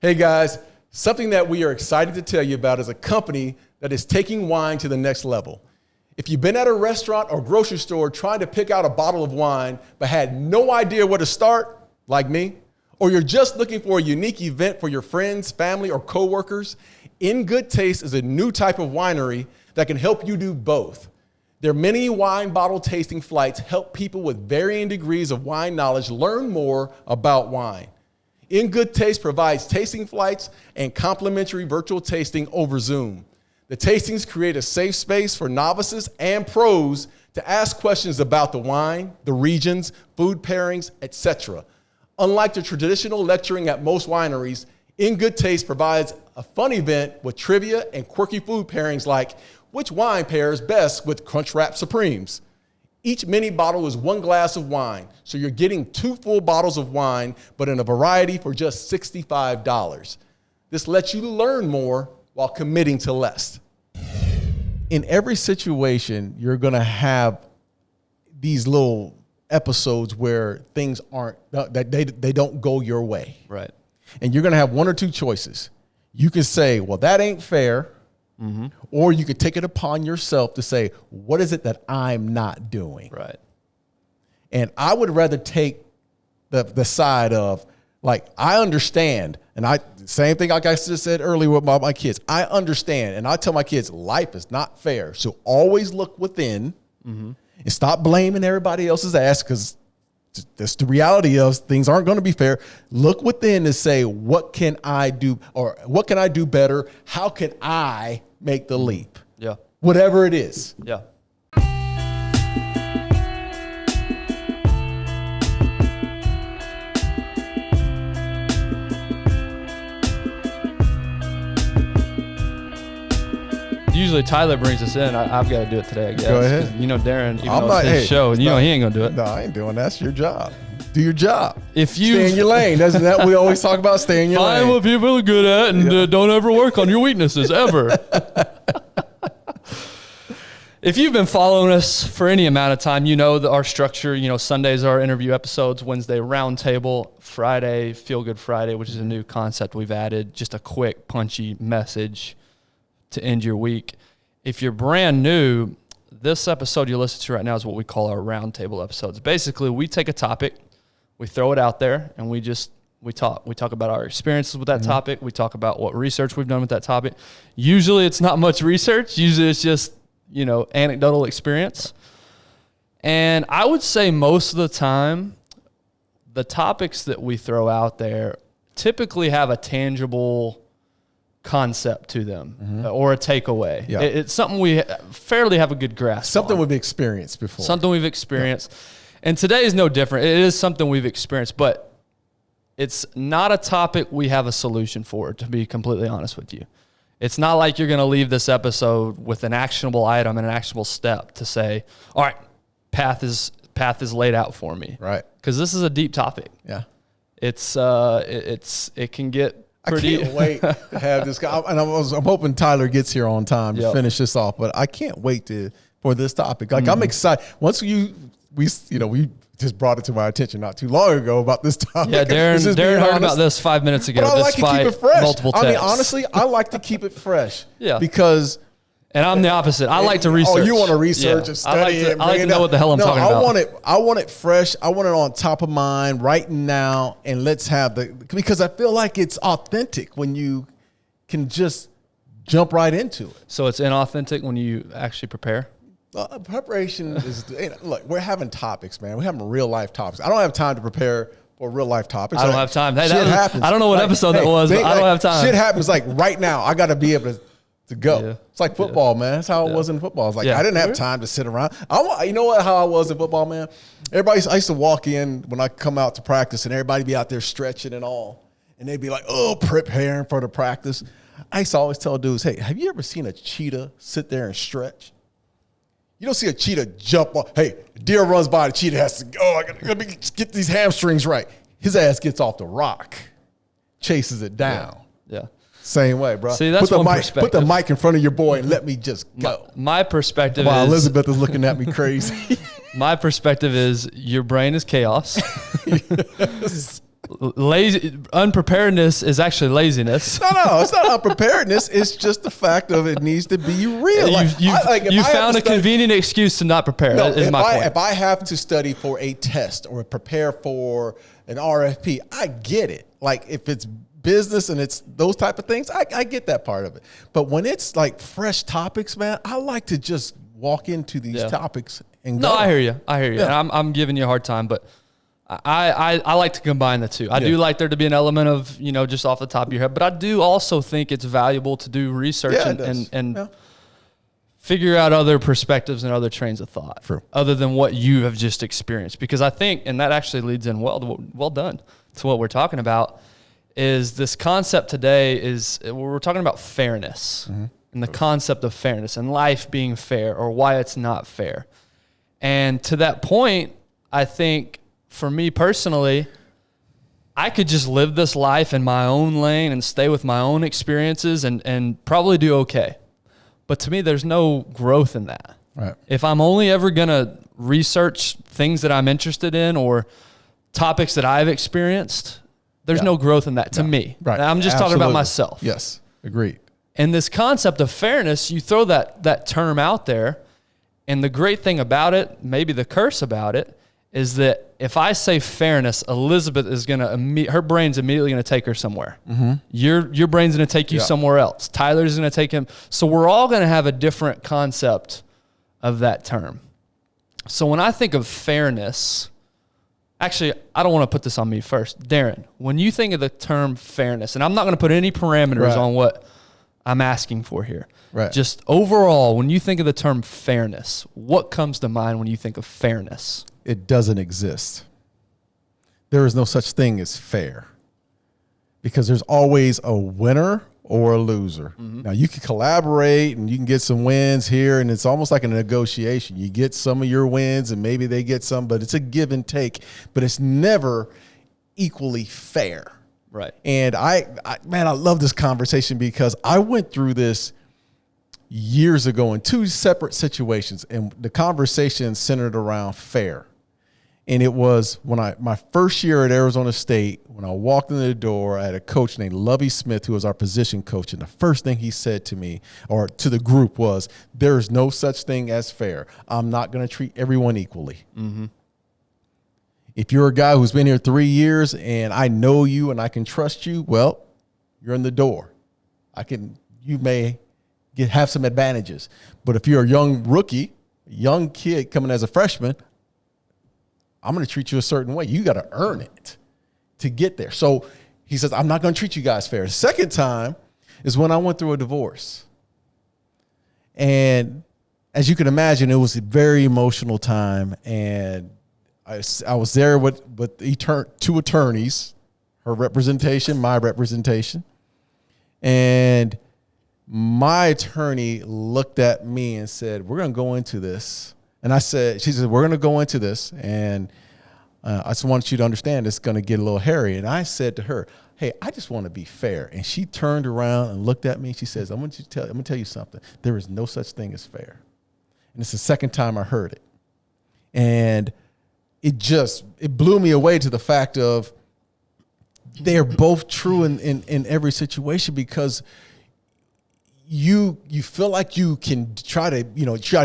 Hey guys, something that we are excited to tell you about is a company that is taking wine to the next level. If you've been at a restaurant or grocery store trying to pick out a bottle of wine but had no idea where to start, like me, or you're just looking for a unique event for your friends, family, or coworkers, In Good Taste is a new type of winery that can help you do both. Their mini wine bottle tasting flights help people with varying degrees of wine knowledge learn more about wine. In Good Taste provides tasting flights and complimentary virtual tasting over Zoom. The tastings create a safe space for novices and pros to ask questions about the wine, the regions, food pairings, etc. Unlike the traditional lecturing at most wineries, In Good Taste provides a fun event with trivia and quirky food pairings like which wine pairs best with Crunchwrap Supremes. Each mini bottle is one glass of wine, so you're getting 2 full bottles of wine, but in a variety for just $65. This lets you learn more while committing to less. In every situation, you're gonna have these little episodes where things aren't, that they don't go your way. Right. And you're gonna have one or two choices. You can say, well, that ain't fair. Mm-hmm. Or you could take it upon yourself to say, what is it that I'm not doing? Right. And I would rather take the side of, like, I understand. And same thing like I just said earlier with my kids. I understand. And I tell my kids, life is not fair. So always look within and stop blaming everybody else's ass, because that's the reality of things aren't going to be fair. Look within and say, what can I do? Or what can I do better? How can I make the leap? Yeah. Whatever it is. Yeah. Usually Tyler brings us in. I've got to do it today, I guess. Go ahead. You know, Darren, even though it's his show, and you know he ain't going to do it. No, I ain't doing that. That's your job. Do your job. If you stay in your lane. Doesn't that we always talk about stay in your lane? Find what people are good at and don't ever work on your weaknesses, ever. If you've been following us for any amount of time, you know our structure. You know, Sundays are interview episodes, Wednesday roundtable, Friday Feel Good Friday, which is a new concept we've added. Just a quick, punchy message to end your week. If you're brand new, this episode you listen to right now is what we call our roundtable episodes. Basically, we take a topic, we throw it out there, and we talk. We talk about our experiences with that topic. We talk about what research we've done with that topic. Usually it's not much research. Usually it's just, anecdotal experience. And I would say most of the time, the topics that we throw out there typically have a tangible concept to them or a takeaway. Yeah. It's something we fairly have a good grasp Something on. we've experienced before. Something we've experienced. Yeah. And today is no different. It is something we've experienced, but it's not a topic we have a solution for, to be completely honest with you. It's not like you're going to leave this episode with an actionable item and an actionable step to say, all right, path is laid out for me. Right. Because this is a deep topic. Yeah. It can get pretty. I can't wait to have this guy. And I'm hoping Tyler gets here on time to finish this off, but I can't wait for this topic. Like, I'm excited. Once we just brought it to my attention not too long ago about this topic. Yeah, Darren heard about this 5 minutes ago. But I like to keep it fresh. Multiple texts. I mean, honestly, I like to keep it fresh. Yeah. Because. And I'm the opposite. I like to research. Oh, you want to research and study it. I like to know what the hell I'm talking about. I want it fresh. I want it on top of mind right now. And let's have because I feel like it's authentic when you can just jump right into it. So it's inauthentic when you actually prepare? Preparation is, look, we're having topics, man. We're having real life topics. I don't have time to prepare for real life topics. I don't have time. Hey, shit happens. I don't know what episode that was, but I don't have time. Shit happens like right now. I got to be able to go. Yeah. It's like football, man. That's how it was in football. It's like I didn't have time to sit around. You know what? How I was in football, man. I used to walk in when I come out to practice, and everybody be out there stretching and all, and they'd be like, "Oh, preparing for the practice." I used to always tell dudes, "Hey, have you ever seen a cheetah sit there and stretch? You don't see a cheetah jump off. Hey, deer runs by, the cheetah has to go. I gotta get these hamstrings right. His ass gets off the rock, chases it down. Yeah. Same way, bro. See, that's one perspective. Put the mic in front of your boy and let me just go. My perspective is... While Elizabeth is looking at me crazy. My perspective is your brain is chaos. Unpreparedness is actually laziness. No, it's not unpreparedness. It's just the fact of it needs to be real. You found a convenient excuse to not prepare. No, is my point. If I have to study for a test or prepare for an RFP, I get it. Like if it's business and it's those type of things, I get that part of it. But when it's like fresh topics, man, I like to just walk into these topics and go. No, I hear you. Yeah. And I'm giving you a hard time, but I like to combine the two. I do like there to be an element of, just off the top of your head, but I do also think it's valuable to do research and figure out other perspectives and other trains of thought other than what you have just experienced. Because I think, and that actually leads in well done to what we're talking about, is this concept today is we're talking about fairness and the concept of fairness and life being fair or why it's not fair. And to that point, I think, for me personally, I could just live this life in my own lane and stay with my own experiences and probably do okay. But to me, there's no growth in that. Right. If I'm only ever going to research things that I'm interested in or topics that I've experienced, there's no growth in that to me. Right. I'm just talking about myself. Yes, agreed. And this concept of fairness, you throw that term out there, and the great thing about it, maybe the curse about it, is that if I say fairness, Elizabeth is her brain's immediately going to take her somewhere. Mm-hmm. Your brain's going to take you somewhere else. Tyler's going to take him. So we're all going to have a different concept of that term. So when I think of fairness, actually, I don't want to put this on me first. Darren, when you think of the term fairness, and I'm not going to put any parameters on what I'm asking for here. Right. Just overall, when you think of the term fairness, what comes to mind when you think of fairness? It doesn't exist. There is no such thing as fair because there's always a winner or a loser. Mm-hmm. Now, you can collaborate and you can get some wins here, and it's almost like a negotiation. You get some of your wins and maybe they get some, but it's a give and take, but it's never equally fair. Right. And I love this conversation because I went through this years ago in two separate situations, and the conversation centered around fair. And it was when my first year at Arizona State, when I walked in the door, I had a coach named Lovie Smith, who was our position coach. And the first thing he said to me or to the group was, there is no such thing as fair. I'm not going to treat everyone equally. Mm-hmm. If you're a guy who's been here 3 years and I know you and I can trust you, well, you're in the door. You may have some advantages. But if you're a young rookie, young kid coming as a freshman, I'm going to treat you a certain way. You got to earn it to get there. So he says, I'm not going to treat you guys fair. The second time is when I went through a divorce. And as you can imagine, it was a very emotional time. And I was there with two attorneys, her representation, my representation. And my attorney looked at me and said, we're going to go into this. And she said, we're going to go into this. And I just want you to understand it's going to get a little hairy. And I said to her, hey, I just want to be fair. And she turned around and looked at me. She says, I'm going to tell you something. There is no such thing as fair. And it's the second time I heard it. And it blew me away to the fact of they're both true in every situation, because you feel like you can try to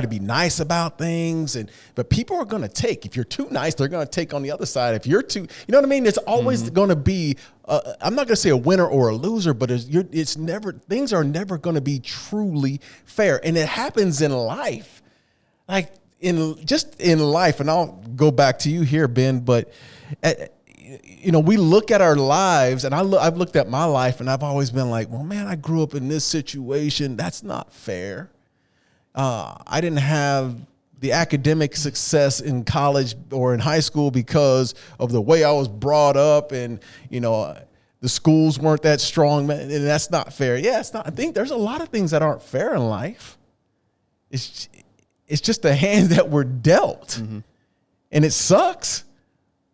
be nice about things, but people are going to take. If you're too nice, they're going to take on the other side. If you're too, you know what I mean? It's always going to be, I'm not going to say a winner or a loser, but things are never going to be truly fair. And it happens in life, like in life. And I'll go back to you here, Ben, but we look at our lives, and I've looked at my life, and I've always been like, well, man, I grew up in this situation. That's not fair. I didn't have the academic success in college or in high school because of the way I was brought up, and, the schools weren't that strong, man, and that's not fair. Yeah, it's not. I think there's a lot of things that aren't fair in life. It's just the hand that we're dealt, and it sucks.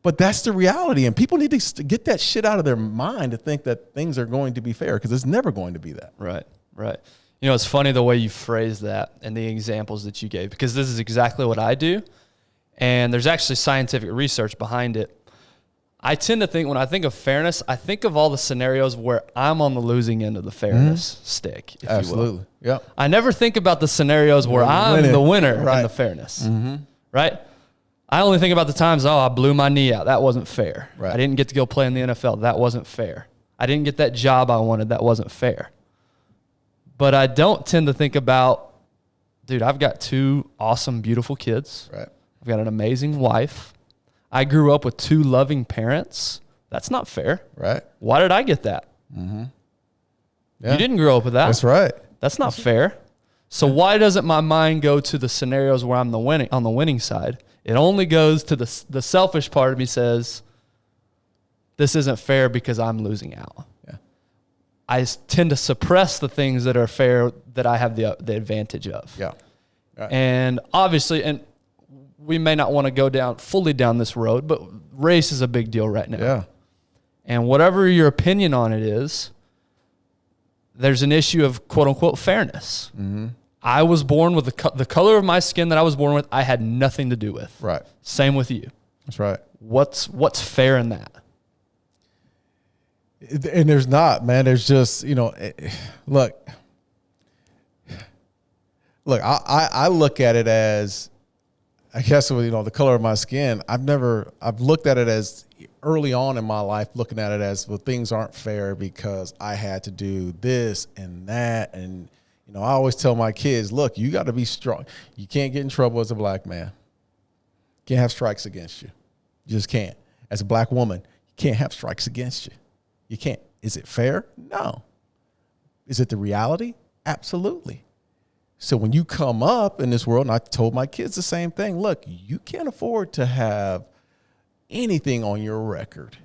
But that's the reality, and people need to get that shit out of their mind to think that things are going to be fair, because it's never going to be that. Right. It's funny the way you phrase that and the examples that you gave, because this is exactly what I do, and there's actually scientific research behind it. I tend to think, when I think of fairness, I think of all the scenarios where I'm on the losing end of the fairness stick, if Absolutely. you will. Yeah. I never think about the scenarios where I'm the winner in the fairness, right? I only think about the times, I blew my knee out. That wasn't fair. Right. I didn't get to go play in the NFL. That wasn't fair. I didn't get that job I wanted. That wasn't fair. But I don't tend to think about, dude, I've got 2 awesome, beautiful kids. Right. I've got an amazing wife. I grew up with 2 loving parents. That's not fair. Right. Why did I get that? Yeah. You didn't grow up with that. That's right. That's not fair. So why doesn't my mind go to the scenarios where I'm on the winning side? It only goes to the selfish part of me says, this isn't fair because I'm losing out. Yeah. I tend to suppress the things that are fair that I have the advantage of. Yeah. Right. And obviously, and we may not want to go fully down this road, but race is a big deal right now. Yeah. And whatever your opinion on it is, there's an issue of quote unquote fairness. Mm-hmm. I was born with the color of my skin that I was born with. I had nothing to do with. Right. Same with you. That's right. What's fair in that? And there's not, man. There's just, look, I look at it as, I guess, the color of my skin. I've looked at it as early on in my life, looking at it as, well, things aren't fair because I had to do this and that. And, I always tell my kids, look, you got to be strong. You can't get in trouble as a black man. You can't have strikes against you. You just can't. As a black woman, you can't have strikes against you. You can't. Is it fair? No. Is it the reality? Absolutely. So when you come up in this world, and I told my kids the same thing, look, you can't afford to have anything on your record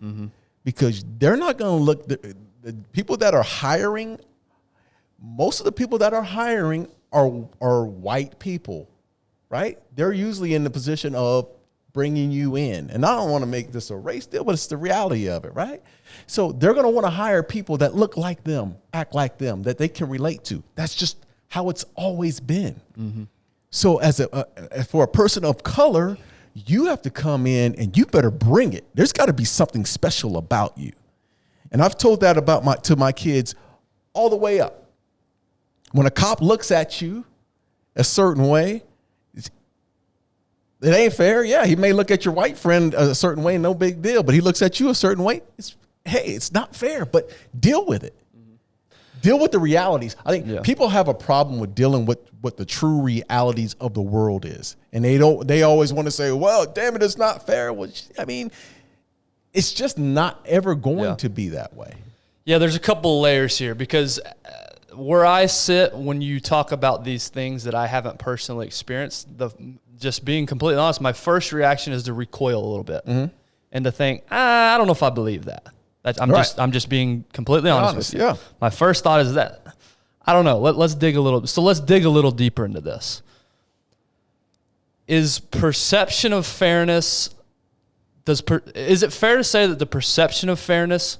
because they're not going to look, the people that are hiring, most of the people that are hiring are white people, right? They're usually in the position of bringing you in. And I don't want to make this a race deal, but it's the reality of it, right? So they're going to want to hire people that look like them, act like them, that they can relate to. That's just how it's always been. Mm-hmm. So for a person of color, you have to come in and you better bring it. There's got to be something special about you. And I've told that to my kids all the way up. When a cop looks at you a certain way, it ain't fair. Yeah, he may look at your white friend a certain way, no big deal. But he looks at you a certain way. It's not fair, but deal with it. Mm-hmm. Deal with the realities. I think people have a problem with dealing with what the true realities of the world is. And they always want to say, well, damn it, it's not fair. Which, it's just not ever going to be that way. Yeah, there's a couple of layers here because where I sit when you talk about these things that I haven't personally experienced, just being completely honest, my first reaction is to recoil a little bit and to think, I don't know if I believe that. I'm just being completely honest with you. Yeah. My first thought is that I don't know. Let's dig a little. So let's dig a little deeper into this. Is perception of fairness? Is it fair to say that the perception of fairness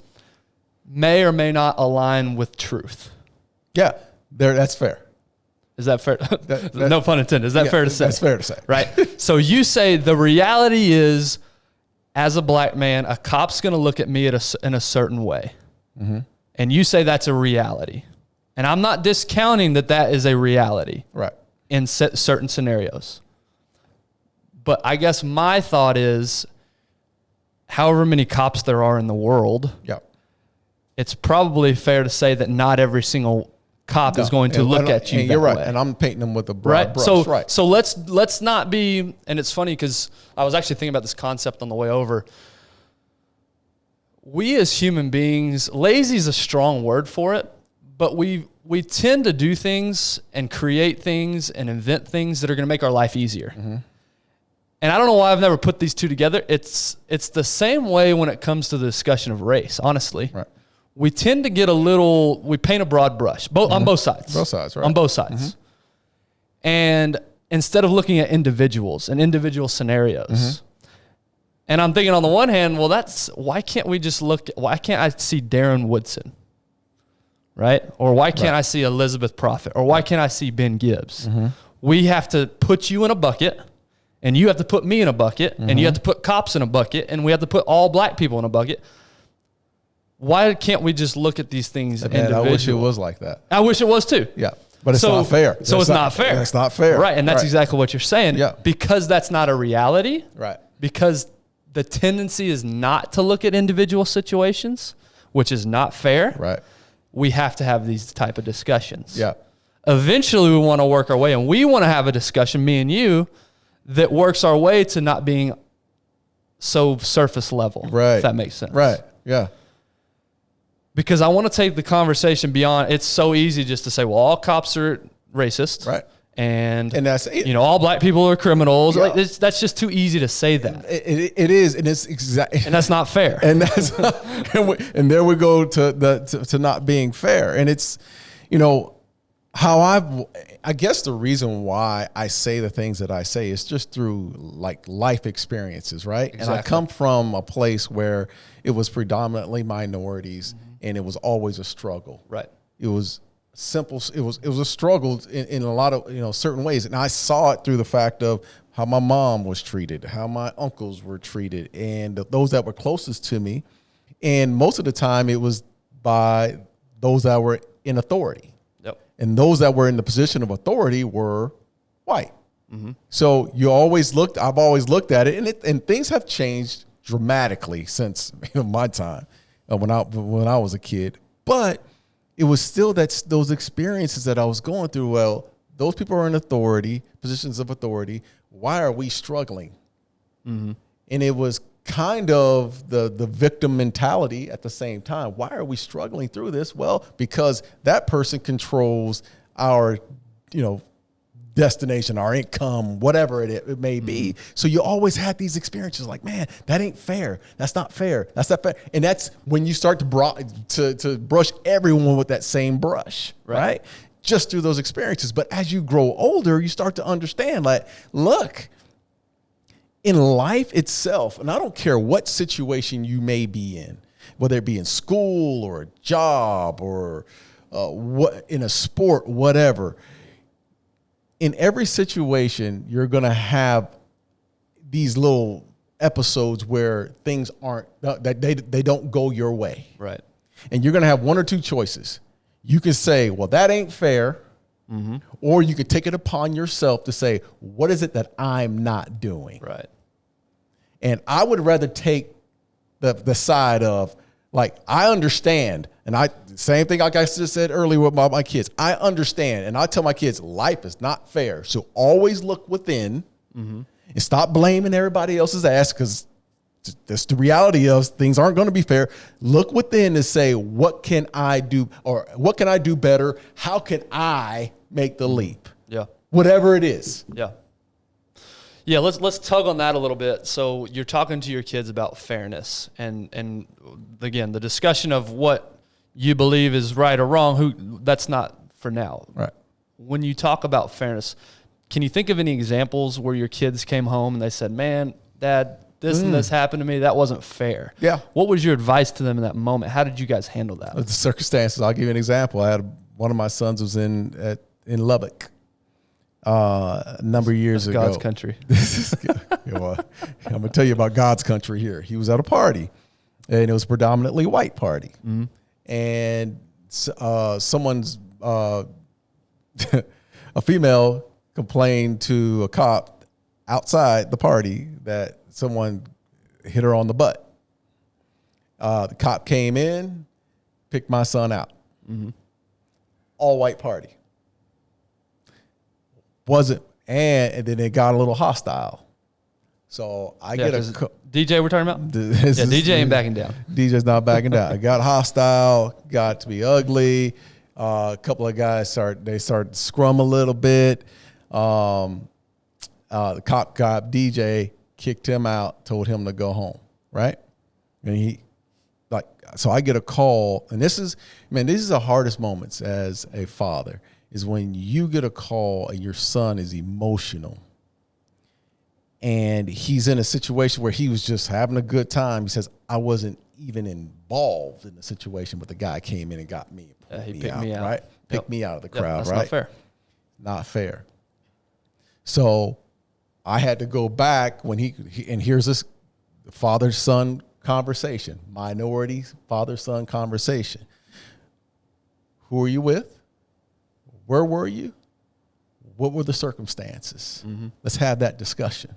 may or may not align with truth? Yeah, that's fair. Is that fair? No pun intended. Is that fair to say? That's fair to say. Right? So you say the reality is, as a black man, a cop's going to look at me in a certain way. Mm-hmm. And you say that's a reality. And I'm not discounting that is a reality. Right. In certain scenarios. But I guess my thought is, however many cops there are in the world, it's probably fair to say that not every single cop is going to look at you that you're right. way. And I'm painting them with a broad brush. So let's not be, and it's funny because I was actually thinking about this concept on the way over. We as human beings, lazy is a strong word for it, but we tend to do things and create things and invent things that are going to make our life easier. Mm-hmm. And I don't know why I've never put these two together. It's the same way when it comes to the discussion of race, honestly. Right. We tend to get we paint a broad brush, on both sides. Both sides, right. On both sides. Mm-hmm. And instead of looking at individuals and individual scenarios, and I'm thinking on the one hand, well, why can't I see Darren Woodson, right? Or why can't I see Elizabeth Prophet? Or why can't I see Ben Gibbs? Mm-hmm. We have to put you in a bucket and you have to put me in a bucket, and you have to put cops in a bucket, and we have to put all black people in a bucket. Why can't we just look at these things individually? I wish it was like that. I wish it was too. Yeah. But it's not fair. So it's not fair. It's not fair. Right. And that's exactly what you're saying. Yeah. Because that's not a reality. Right. Because the tendency is not to look at individual situations, which is not fair. Right. We have to have these type of discussions. Yeah. Eventually we want to work our way, and we want to have a discussion, me and you, that works our way to not being so surface level. Right. If that makes sense. Right. Yeah. Because I want to take the conversation beyond. It's so easy just to say, well, all cops are racist. Right. And that's it. All black people are criminals. Yeah. Like, that's just too easy to say that. It is, and it's exactly, and that's not fair. And that's and there we go to not being fair. And it's, how I guess the reason why I say the things that I say is just through like life experiences, right? Exactly. And I come from a place where it was predominantly minorities, and it was always a struggle. Right. It was simple. It was a struggle in a lot of certain ways, and I saw it through the fact of how my mom was treated, how my uncles were treated, and those that were closest to me, and most of the time it was by those that were in authority. Yep. And those that were in the position of authority were white. So I've always looked at it, and things have changed dramatically since my time when I was a kid. But it was still those experiences that I was going through. Well, those people are in authority, positions of authority. Why are we struggling? And it was kind of the victim mentality at the same time. Why are we struggling through this? Well, because that person controls our, destination, our income, whatever it may be. So you always had these experiences like, man, that ain't fair. That's not fair. That's not fair. And that's when you start to brush everyone with that same brush, right? Just through those experiences. But as you grow older, you start to understand, like, look, in life itself, and I don't care what situation you may be in, whether it be in school or a job or what in a sport, whatever. In every situation, you're going to have these little episodes where things they don't go your way. Right. And you're going to have one or two choices. You can say, well, that ain't fair. Or you could take it upon yourself to say, what is it that I'm not doing? Right. And I would rather take the side of, like, I understand. And same thing like I just said earlier with my kids. I understand. And I tell my kids, life is not fair. So always look within and stop blaming everybody else's ass, because that's the reality of things aren't going to be fair. Look within and say, what can I do? Or what can I do better? How can I make the leap? Yeah. Whatever it is. Yeah. Yeah, let's tug on that a little bit. So you're talking to your kids about fairness, and again, the discussion of what you believe is right or wrong, that's not for now. Right. When you talk about fairness, can you think of any examples where your kids came home and they said, man, Dad, this and this happened to me, that wasn't fair? Yeah. What was your advice to them in that moment? How did you guys handle that? The circumstances, I'll give you an example. I had one of my sons was in Lubbock a number of years ago. God's country. This is I'm going to tell you about God's country here. He was at a party, and it was a predominantly white party. And someone's a female complained to a cop outside the party that someone hit her on the butt. The cop came in, picked my son out. All white party. And then it got a little hostile. So I get DJ we're talking about? DJ ain't backing down. DJ's not backing down. It got hostile, got to be ugly. A couple of guys started to scrum a little bit. The cop got DJ, kicked him out, told him to go home, right? And so I get a call, and this is the hardest moments as a father, is when you get a call and your son is emotional and he's in a situation where he was just having a good time. He says, I wasn't even involved in the situation, but the guy came in and got me. He picked me out. Right? Picked me out of the crowd, that's right? not fair. Not fair. So I had to go back when he and here's this father-son conversation, minority father-son conversation. Who are you with? Where were you? What were the circumstances? Mm-hmm. Let's have that discussion.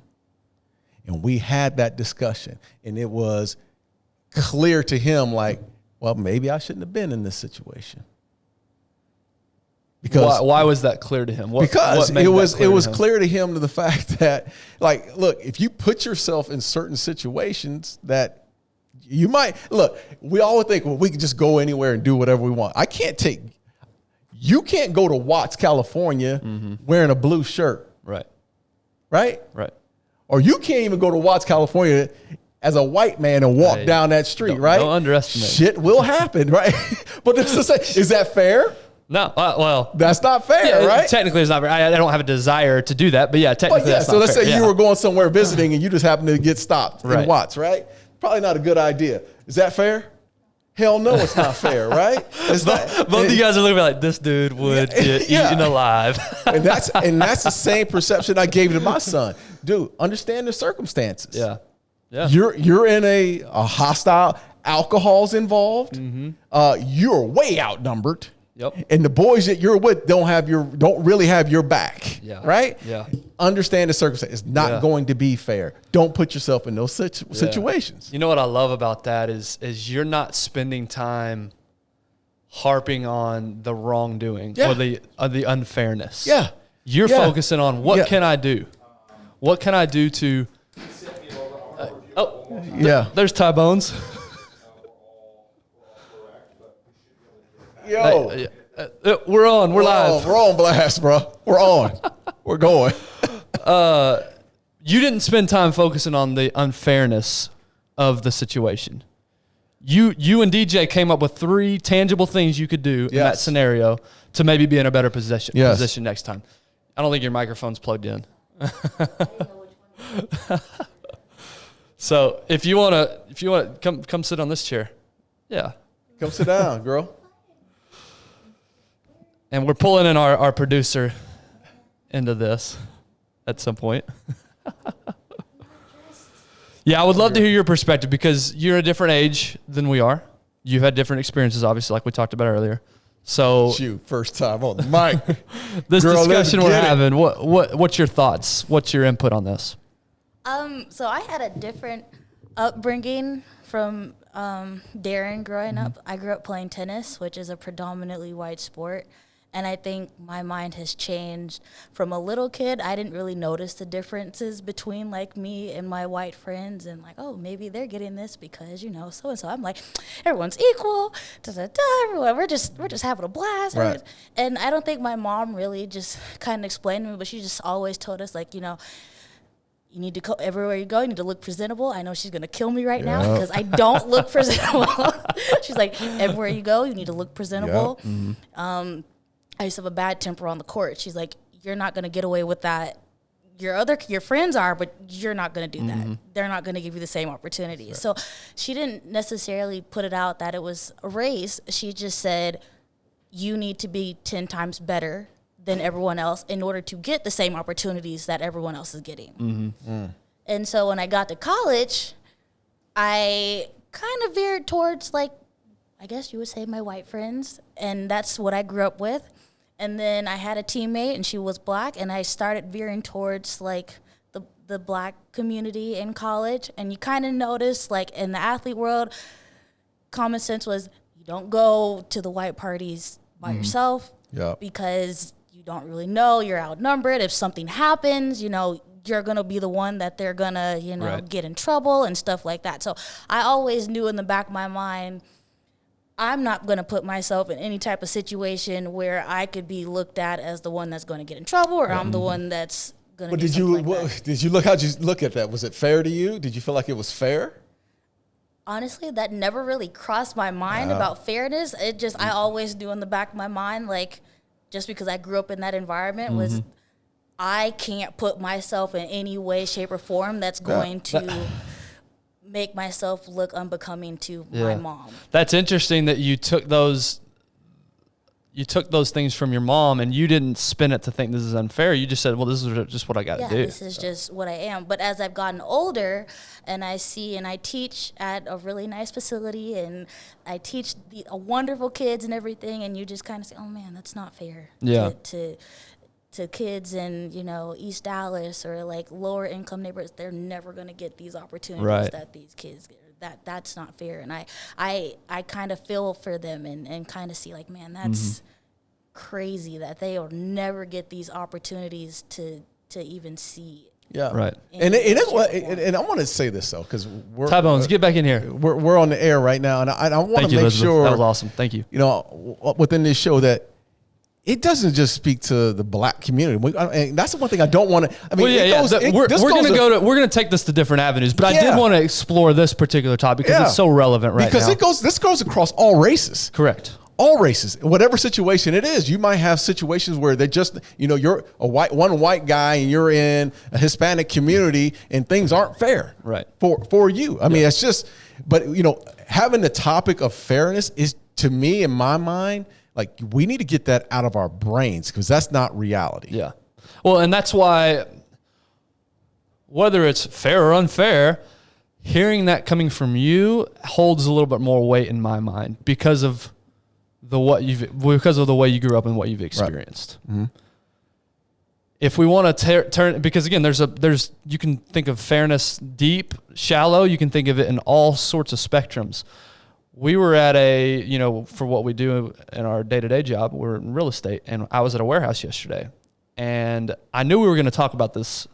And we had that discussion, and it was clear to him, like, well, maybe I shouldn't have been in this situation. Because why was that clear to him? Because it was clear to him to the fact that, like, look, if you put yourself in certain situations that you might look, we all think, well, we can just go anywhere and do whatever we want. You can't go to Watts, California, wearing a blue shirt. Right. Right? Right. Or you can't even go to Watts, California as a white man and walk down that street, right? Don't underestimate. Shit will happen, right? But this is that fair? No, well, that's not fair, right? Technically, it's not fair. I don't have a desire to do that, but yeah, technically, that's not fair. So let's say you were going somewhere visiting and you just happened to get stopped in Watts, right? Probably not a good idea. Is that fair? Hell no, it's not fair, right? Both of you guys are looking like this dude would get eaten alive. and that's the same perception I gave to my son. Dude, understand the circumstances. Yeah. Yeah. You're in a hostile, alcohol's involved. Mm-hmm. You're way outnumbered. Yep. And the boys that you're with don't really have your back. Yeah. Right? Yeah. Understand the circumstances. It's not going to be fair. Don't put yourself in those situations. You know what I love about that is you're not spending time harping on the wrongdoing or the unfairness. Yeah. You're focusing on what can I do? What can I do to there's Ty Bones. Yo. We're on. We're live. We're on blast, bro. We're on. We're going. You didn't spend time focusing on the unfairness of the situation. You and DJ came up with 3 tangible things you could do in that scenario to maybe be in a better position next time. I don't think your microphone's plugged in. So if you wanna come sit on this chair. Yeah. Come sit down, girl. And we're pulling in our producer into this at some point. Yeah, I would love to hear your perspective because you're a different age than we are. You've had different experiences, obviously, like we talked about earlier. So, first time on the mic. This discussion we're having, what's your thoughts? What's your input on this? So I had a different upbringing from Darren growing up. I grew up playing tennis, which is a predominantly white sport. And I think my mind has changed from a little kid. I didn't really notice the differences between like me and my white friends and like, oh, maybe they're getting this because, so-and-so. I'm like, everyone's equal, everyone, we're just having a blast. Right. And I don't think my mom really just kind of explained to me, but she just always told us like, you need to go everywhere you go. You need to look presentable. I know she's going to kill me right now because I don't look presentable. She's like, everywhere you go, you need to look presentable. Yep. Mm-hmm. I used to have a bad temper on the court. She's like, you're not going to get away with that. Your friends are, but you're not going to do that. They're not going to give you the same opportunities. Right. So she didn't necessarily put it out that it was a race. She just said, you need to be 10 times better than everyone else in order to get the same opportunities that everyone else is getting. Mm-hmm. Mm. And so when I got to college, I kind of veered towards, like, I guess you would say my white friends, and that's what I grew up with. And then I had a teammate, and she was black, and I started veering towards, like, the black community in college. And you kind of notice, like, in the athlete world, common sense was you don't go to the white parties by yourself because you don't really know. You're outnumbered. If something happens, you're going to be the one that they're going to, get in trouble and stuff like that. So I always knew in the back of my mind, I'm not going to put myself in any type of situation where I could be looked at as the one that's going to get in trouble or I'm the one that's going to Did you look at that? Was it fair to you? Did you feel like it was fair? Honestly, that never really crossed my mind about fairness. It just, I always knew in the back of my mind, like, just because I grew up in that environment was I can't put myself in any way, shape, or form that's going to make myself look unbecoming to my mom. That's interesting that you took those you took those things from your mom and you didn't spin it to think this is unfair. You just said, well, this is just what I got to do. This is just what I am. But as I've gotten older and I see and I teach at a really nice facility and I teach wonderful kids and everything, and you just kind of say, oh, man, that's not fair to kids in, East Dallas or like lower income neighborhoods. They're never going to get these opportunities that these kids get. That's not fair. And I kind of feel for them and kind of see like, man, that's crazy that they will never get these opportunities to even see. Yeah. Right. And I want to say this though, because we're Ty Bones, get back in here. We're on the air right now, and I want to make sure that was awesome. Thank you. Within this show that it doesn't just speak to the black community. And that's the one thing I don't want to. I mean, we're going to take this to different avenues, but I did want to explore this particular topic because it's so relevant right now. Because this goes across all races. Correct. All races, whatever situation it is. You might have situations where they just, you're one white guy and you're in a Hispanic community and things aren't fair, right? For you. I mean, it's just, but having the topic of fairness is, to me, in my mind, like, we need to get that out of our brains because that's not reality. Yeah. Well, and that's why, whether it's fair or unfair, hearing that coming from you holds a little bit more weight in my mind because of the way you grew up and what you've experienced. Right. Mm-hmm. If we want to turn, because again, you can think of fairness deep, shallow. You can think of it in all sorts of spectrums. We were at for what we do in our day-to-day job, we're in real estate, and I was at a warehouse yesterday, and I knew we were going to talk about this.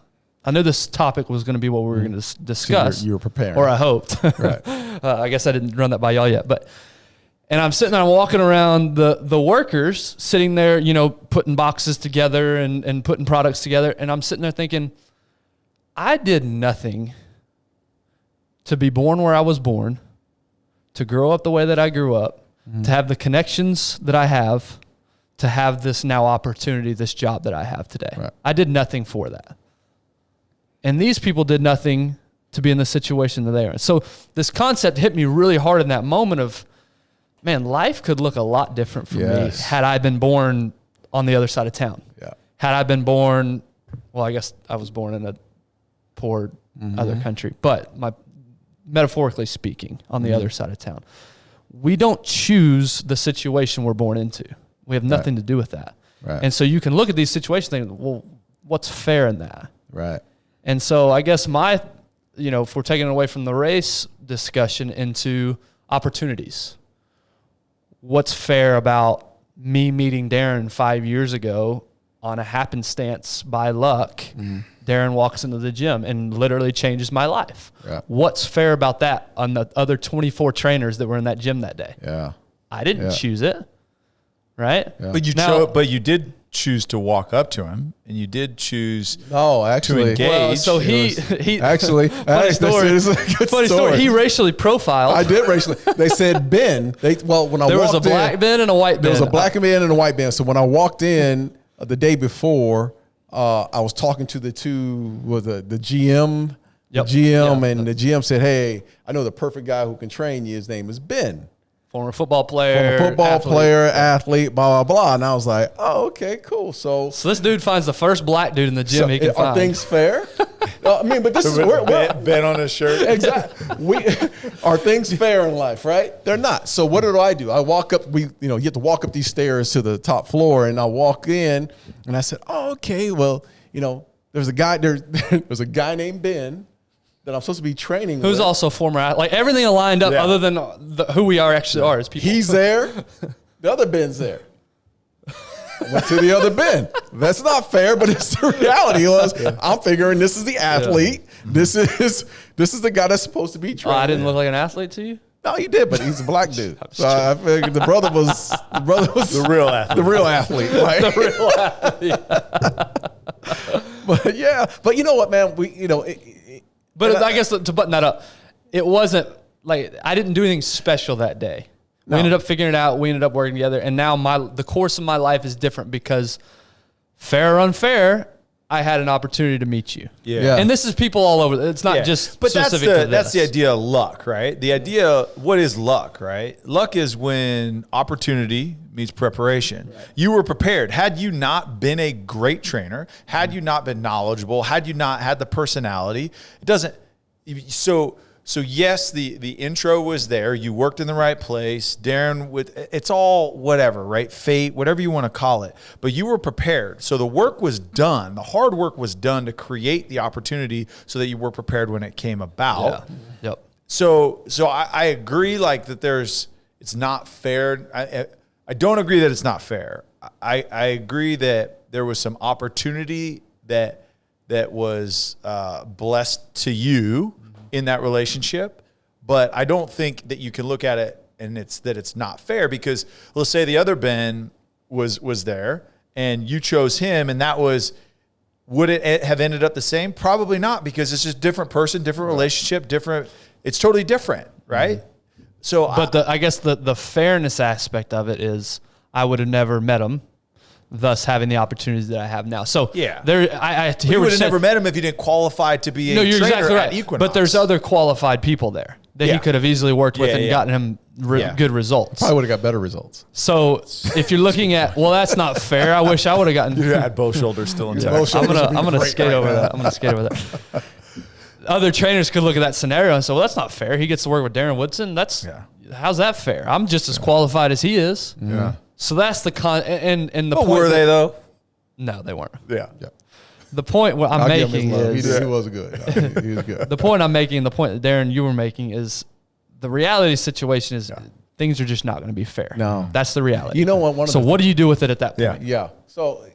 I knew this topic was going to be what we were going to discuss. So you were prepared. Or I hoped. Right. I guess I didn't run that by y'all yet, and I'm sitting there, I'm walking around the workers sitting there, putting boxes together and putting products together, and I'm sitting there thinking, I did nothing to be born where I was born, to grow up the way that I grew up, to have the connections that I have, to have this now opportunity, this job that I have today. Right. I did nothing for that. And these people did nothing to be in the situation that they are in. So this concept hit me really hard in that moment of, man, life could look a lot different for me had I been born on the other side of town. Yeah. Had I been born, well, I guess I was born in a poor other country, but metaphorically speaking, on the other side of town. We don't choose the situation we're born into. We have nothing to do with that. Right. And so you can look at these situations and think, well, what's fair in that? Right. And so I guess if we're taking it away from the race discussion into opportunities, what's fair about me meeting Darren 5 years ago on a happenstance by luck? Mm-hmm. Darren walks into the gym and literally changes my life. Yeah. What's fair about that on the other 24 trainers that were in that gym that day? Yeah. I didn't choose it, right? Yeah. But you did choose to walk up to him, and you did choose to engage. Well, so he actually, funny story. He racially profiled. I did racially. They said Ben. When I there walked was a black Ben and a white Ben. There was a black Ben and a white Ben. So when I walked in the day before, I was talking to the GM. Yep. The GM and the GM said, "Hey, I know the perfect guy who can train you. His name is Ben." Former football player, athlete, blah, blah, blah. And I was like, oh, okay, cool. So this dude finds the first black dude in the gym he can find. Are things fair? But this is where Ben on his shirt. Exactly. Are things fair in life, right? They're not. So what do? I walk up, you have to walk up these stairs to the top floor, and I walk in, and I said, oh, okay, well, there's a guy named Ben that I'm supposed to be training who's with. Also former, like everything aligned up other than who we are actually are as people. He's there. The other Ben's there. I went to the other Ben. That's not fair, but it's the reality. I'm figuring this is the athlete. Yeah. This is the guy that's supposed to be training. I didn't look like an athlete to you? No, you did, but he's a black dude. So I figured the brother was the real athlete. The real athlete, right? The real athlete. But you know what, man? But I guess to button that up, it wasn't like I didn't do anything special that day. We ended up figuring it out. We ended up working together. And now the course of my life is different because fair or unfair, I had an opportunity to meet you. Yeah. And this is people all over. It's not just but specific to this. that's the idea of luck, right? The idea, what is luck, right? Luck is when opportunity meets preparation. Right. You were prepared. Had you not been a great trainer, had you not been knowledgeable, had you not had the personality, it doesn't. So yes, the intro was there. You worked in the right place. Darren, it's all whatever, right? Fate, whatever you want to call it. But you were prepared. So the work was done. The hard work was done to create the opportunity so that you were prepared when it came about. Yeah. Yep. So I agree, like, that it's not fair. I don't agree that it's not fair. I agree that there was some opportunity that was blessed to you in that relationship, but I don't think that you can look at it and it's not fair, because let's say the other Ben was there and you chose him, and would it have ended up the same? Probably not, because it's just different person, different relationship, different. It's totally different, right? Mm-hmm. So, but I guess the fairness aspect of it is I would have never met him, thus having the opportunities that I have now. So yeah, you would have never met him if you didn't qualify to be a trainer exactly right. at Equinox. But there's other qualified people there that he could have easily worked with and gotten him good results. Probably would have got better results. So if you're looking at, well, that's not fair. I wish I would have gotten. You had both shoulders still intact. I'm gonna skate over that. I'm gonna skate over that. Other trainers could look at that scenario and say, well, that's not fair. He gets to work with Darren Woodson. How's that fair? I'm just as qualified as he is. Yeah. So that's the and the point. Were they though? No, they weren't. Yeah. The point what I'm making is he was good. He was good. The point I'm making, the point that Darren you were making, is the reality situation is things are just not going to be fair. No, that's the reality. You know what? So what do you do with it at that point? Yeah. So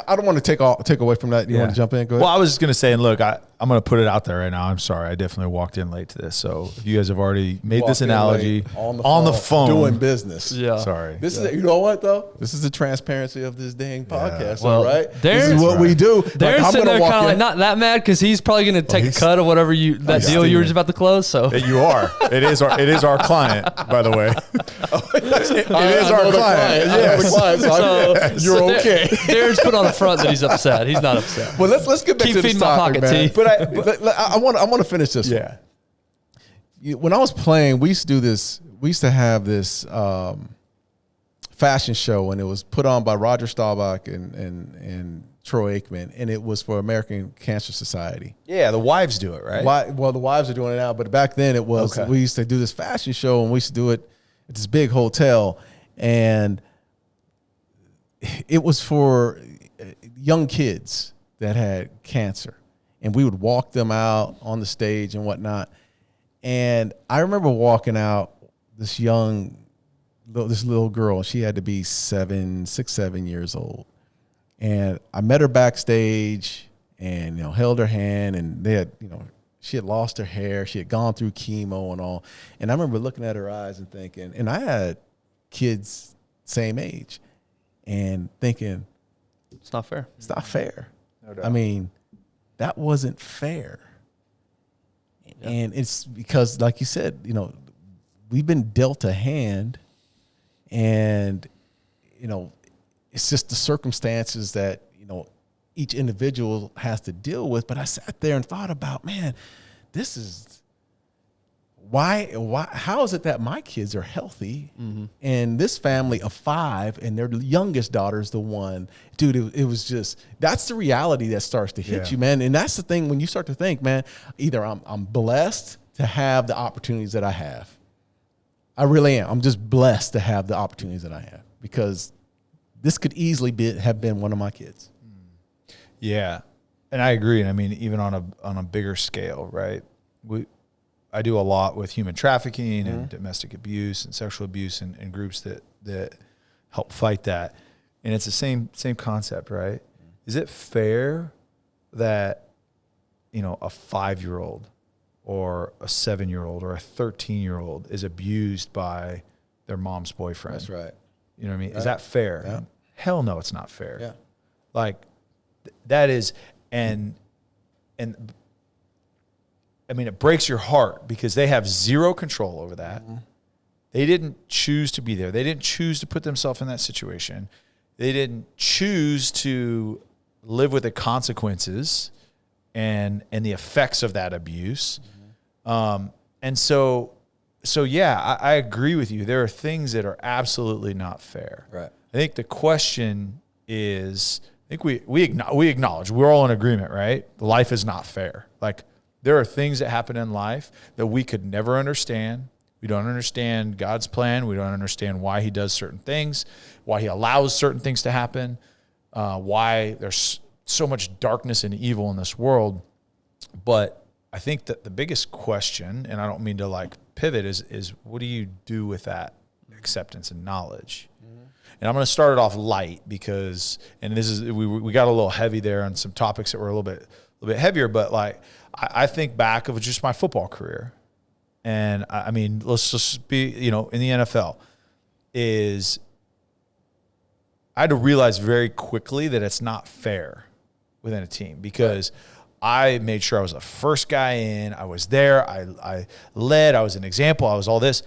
I don't want to take away from that. You want to jump in? Go ahead. Well, I was just going to say, and look, I'm going to put it out there right now. I'm sorry. I definitely walked in late to this. So if you guys have already made this analogy on the phone doing business. Yeah. Sorry. This is, you know what though? This is the transparency of this dang podcast. Well, right? This is what we do. Darren's sitting there kind of like not that mad because he's probably going to take a cut of whatever deal you were just about to close. So you are. It is our client, by the way. It is our client. Yes. You're okay. Darren's put on the front that he's upset. He's not upset. Well, let's get back to feeding this topic, my pocket, man. But I want to finish this. Yeah. When I was playing, we used to do this. We used to have this fashion show, and it was put on by Roger Staubach and Troy Aikman, and it was for American Cancer Society. Yeah, the wives do it, right? Well, the wives are doing it now, but back then it was. We used to do this fashion show, and we used to do it at this big hotel, and it was for young kids that had cancer, and we would walk them out on the stage and whatnot. And I remember walking out this little girl. She had to be 6, 7 years old, and I met her backstage, and held her hand, and they had she had lost her hair, she had gone through chemo and all. And I remember looking at her eyes and thinking, and I had kids same age, and thinking, it's not fair. It's not fair. No doubt. I mean, that wasn't fair. Yeah. And it's because, like you said, we've been dealt a hand, and, it's just the circumstances that, each individual has to deal with. But I sat there and thought about, man, this is why, how is it that my kids are healthy, and this family of 5 and their youngest daughter is the one, dude, it was just, that's the reality that starts to hit you, man. And that's the thing, when you start to think, man, either I'm blessed to have the opportunities that I have. I really am. I'm just blessed to have the opportunities that I have, because this could easily have been one of my kids. Yeah. And I agree. And I mean, even on a bigger scale, right? I do a lot with human trafficking and domestic abuse and sexual abuse and groups that help fight that. And it's the same concept, right? Is it fair that, a 5-year-old or a 7-year-old or a 13-year-old is abused by their mom's boyfriend? That's right. You know what I mean? Right. Is that fair? Yeah. Hell no, it's not fair. Yeah. Like that is, and I mean, it breaks your heart because they have zero control over that. They didn't choose to be there. They didn't choose to put themselves in that situation. They didn't choose to live with the consequences and the effects of that abuse. And so yeah, I agree with you. There are things that are absolutely not fair. Right. I think the question is, I think we acknowledge, we're all in agreement, right? Life is not fair. Like, there are things that happen in life that we could never understand. We don't understand God's plan. We don't understand why he does certain things, why he allows certain things to happen, why there's so much darkness and evil in this world. But I think that the biggest question, and I don't mean to like pivot, is what do you do with that acceptance and knowledge? And I'm going to start it off light because, and this is, we got a little heavy there on some topics that were a little bit heavier, but like, I think back of just my football career. And I mean, let's just be, in the NFL is, I had to realize very quickly that it's not fair within a team because I made sure I was the first guy in. I was there. I led. I was an example. I was all this.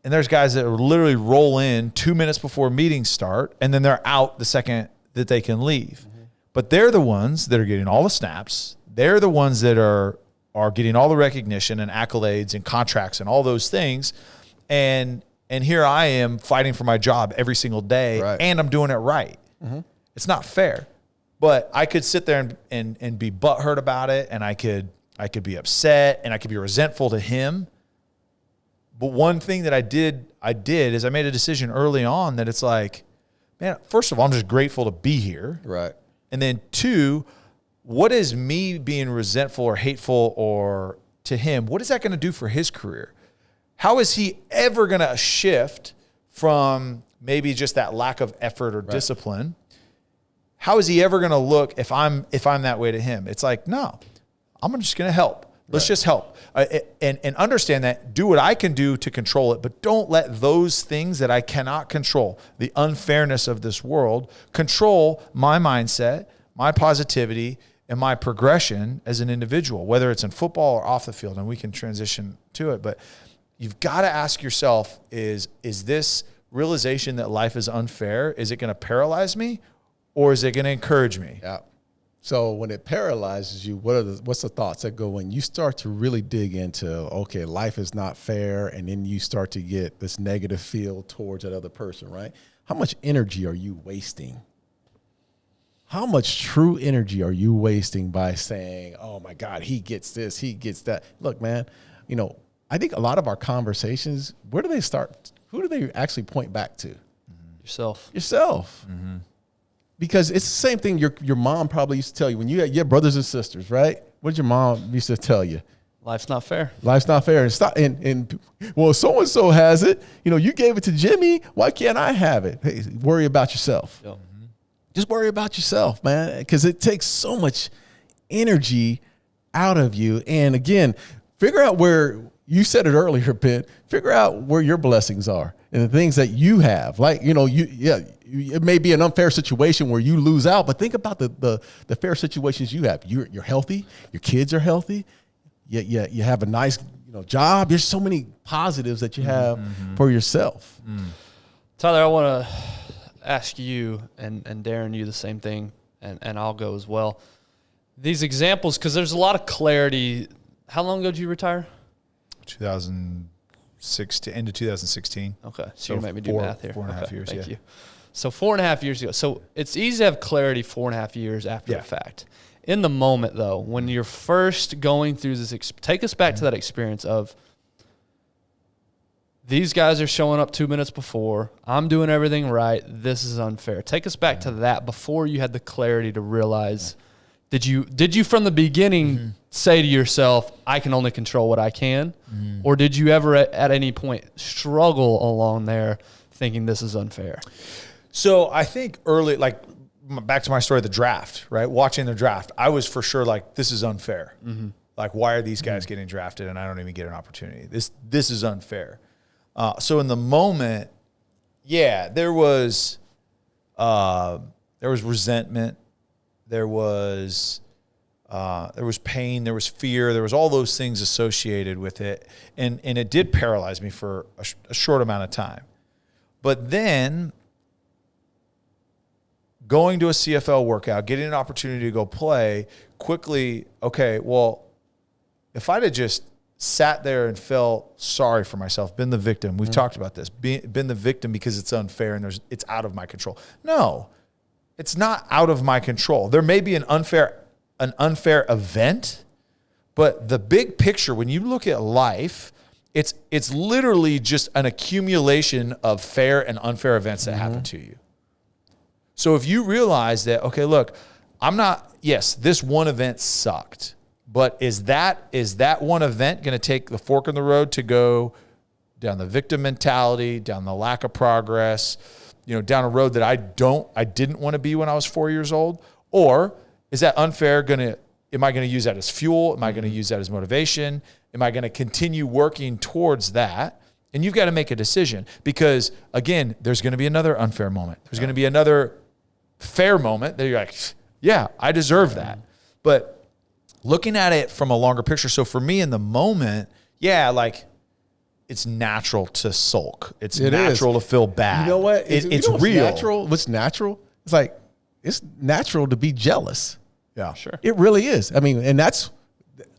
And there's guys that literally roll in 2 minutes before meetings start, and then they're out the second that they can leave. Mm-hmm. But they're the ones that are getting all the snaps. They're the ones that are getting all the recognition and accolades and contracts and all those things. And here I am fighting for my job every single day, and I'm doing it right. Mm-hmm. It's not fair. But I could sit there and be butthurt about it, and I could be upset, and I could be resentful to him. But one thing that I did is I made a decision early on that it's like, man, first of all, I'm just grateful to be here. Right. And then two, what is me being resentful or hateful or to him, what is that going to do for his career? How is he ever going to shift from maybe just that lack of effort or discipline? How is he ever going to look if I'm that way to him? It's like, no, I'm just going to help. Let's just help and understand that, do what I can do to control it, but don't let those things that I cannot control, the unfairness of this world, control my mindset, my positivity, and my progression as an individual, whether it's in football or off the field, and we can transition to it. But you've got to ask yourself, is this realization that life is unfair, is it going to paralyze me or is it going to encourage me? Yeah. So when it paralyzes you, what's the thoughts that go when you start to really dig into, okay, life is not fair, and then you start to get this negative feel towards that other person, right? How much energy are you wasting? How much true energy are you wasting by saying, oh my God, he gets this, he gets that? Look, man, I think a lot of our conversations, where do they start? Who do they actually point back to? Yourself. Mm-hmm. Because it's the same thing your mom probably used to tell you when you had your brothers and sisters, right? What did your mom used to tell you? Life's not fair. Life's not fair. And well, so-and-so has it. You gave it to Jimmy. Why can't I have it? Hey, worry about yourself. Yep. Mm-hmm. Just worry about yourself, man, because it takes so much energy out of you. And again, figure out where, you said it earlier, Ben, figure out where your blessings are and the things that you have. Like, it may be an unfair situation where you lose out, but think about the fair situations you have. You're healthy. Your kids are healthy. You have a nice job. There's so many positives that you have for yourself. Tyler, I want to ask you and Darren, you the same thing, and I'll go as well. These examples, because there's a lot of clarity. How long ago did you retire? 2016, end of 2016. Okay, so you made me do math here. 4.5 years, Thank you. So 4.5 years ago. So it's easy to have clarity 4.5 years after the fact. In the moment, though, when you're first going through this, take us back to that experience of these guys are showing up 2 minutes before. I'm doing everything right. This is unfair. Take us back to that before you had the clarity to realize. Did you from the beginning say to yourself, I can only control what I can? Or did you ever at any point struggle along there thinking this is unfair? So I think early, like back to my story, the draft, right? Watching the draft, I was for sure like, this is unfair. Like, why are these guys getting drafted and I don't even get an opportunity? This is unfair. So in the moment, there was resentment. There was pain, there was fear, there was all those things associated with it. And it did paralyze me for a short amount of time. But then going to a CFL workout, getting an opportunity to go play, quickly, okay, well, if I'd have just sat there and felt sorry for myself, been the victim, we've talked about this, been the victim because it's unfair and it's out of my control. No, it's not out of my control. There may be an unfair event, but the big picture, when you look at life, it's literally just an accumulation of fair and unfair events that happen to you. So if you realize that, okay, look, yes, this one event sucked, but is that one event going to take the fork in the road to go down the victim mentality, down the lack of progress, down a road that I didn't want to be when I was 4 years old? Or is that unfair am I going to use that as fuel? Am I going to use that as motivation? Am I going to continue working towards that? And you've got to make a decision because, again, there's going to be another unfair moment. There's going to be another fair moment that you're like, yeah, I deserve that. But looking at it from a longer picture, so for me in the moment, it's natural to sulk. It's natural to feel bad. You know what? It's real. Natural. What's natural? It's natural to be jealous. Yeah, Sure. It really is. I mean, and that's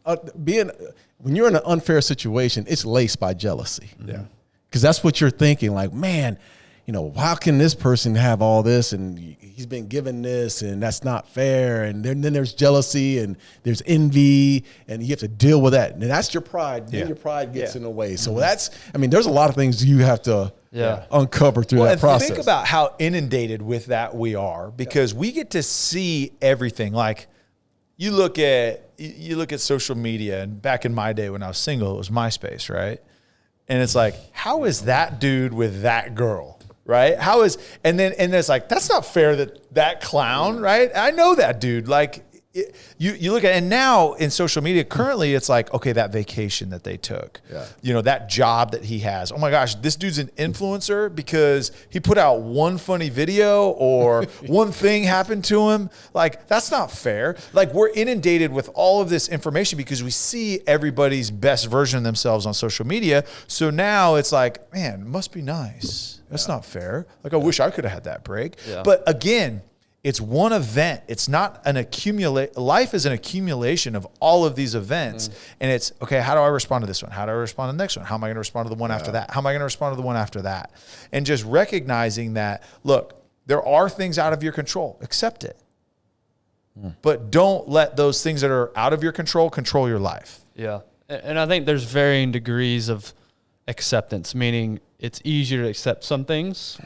when you're in an unfair situation, it's laced by jealousy. Yeah. Because that's what you're thinking, like, man, how can this person have all this and he's been given this and that's not fair? And then there's jealousy and there's envy and you have to deal with that. And that's your pride. Then your pride gets in the way. So there's a lot of things you have to uncover through that process. Think about how inundated with that we are because we get to see everything. Like you look at social media, and back in my day when I was single, it was MySpace, right? And it's like, how is that dude with that girl? Right? And it's like, that's not fair that clown, right? I know that dude. Like you look at it, and now in social media, currently it's like, okay, that vacation that they took, that job that he has. Oh my gosh, this dude's an influencer because he put out one funny video or one thing happened to him. Like, that's not fair. Like, we're inundated with all of this information because we see everybody's best version of themselves on social media. So now it's like, man, it must be nice. That's not fair. Like, I wish I could have had that break. Yeah. But again, it's one event. It's not life is an accumulation of all of these events. And it's, okay, how do I respond to this one? How do I respond to the next one? How am I going to respond to the one after that? How am I going to respond to the one after that? And just recognizing that, look, there are things out of your control. Accept it. But don't let those things that are out of your control your life. Yeah. And I think there's varying degrees of acceptance, meaning it's easier to accept some things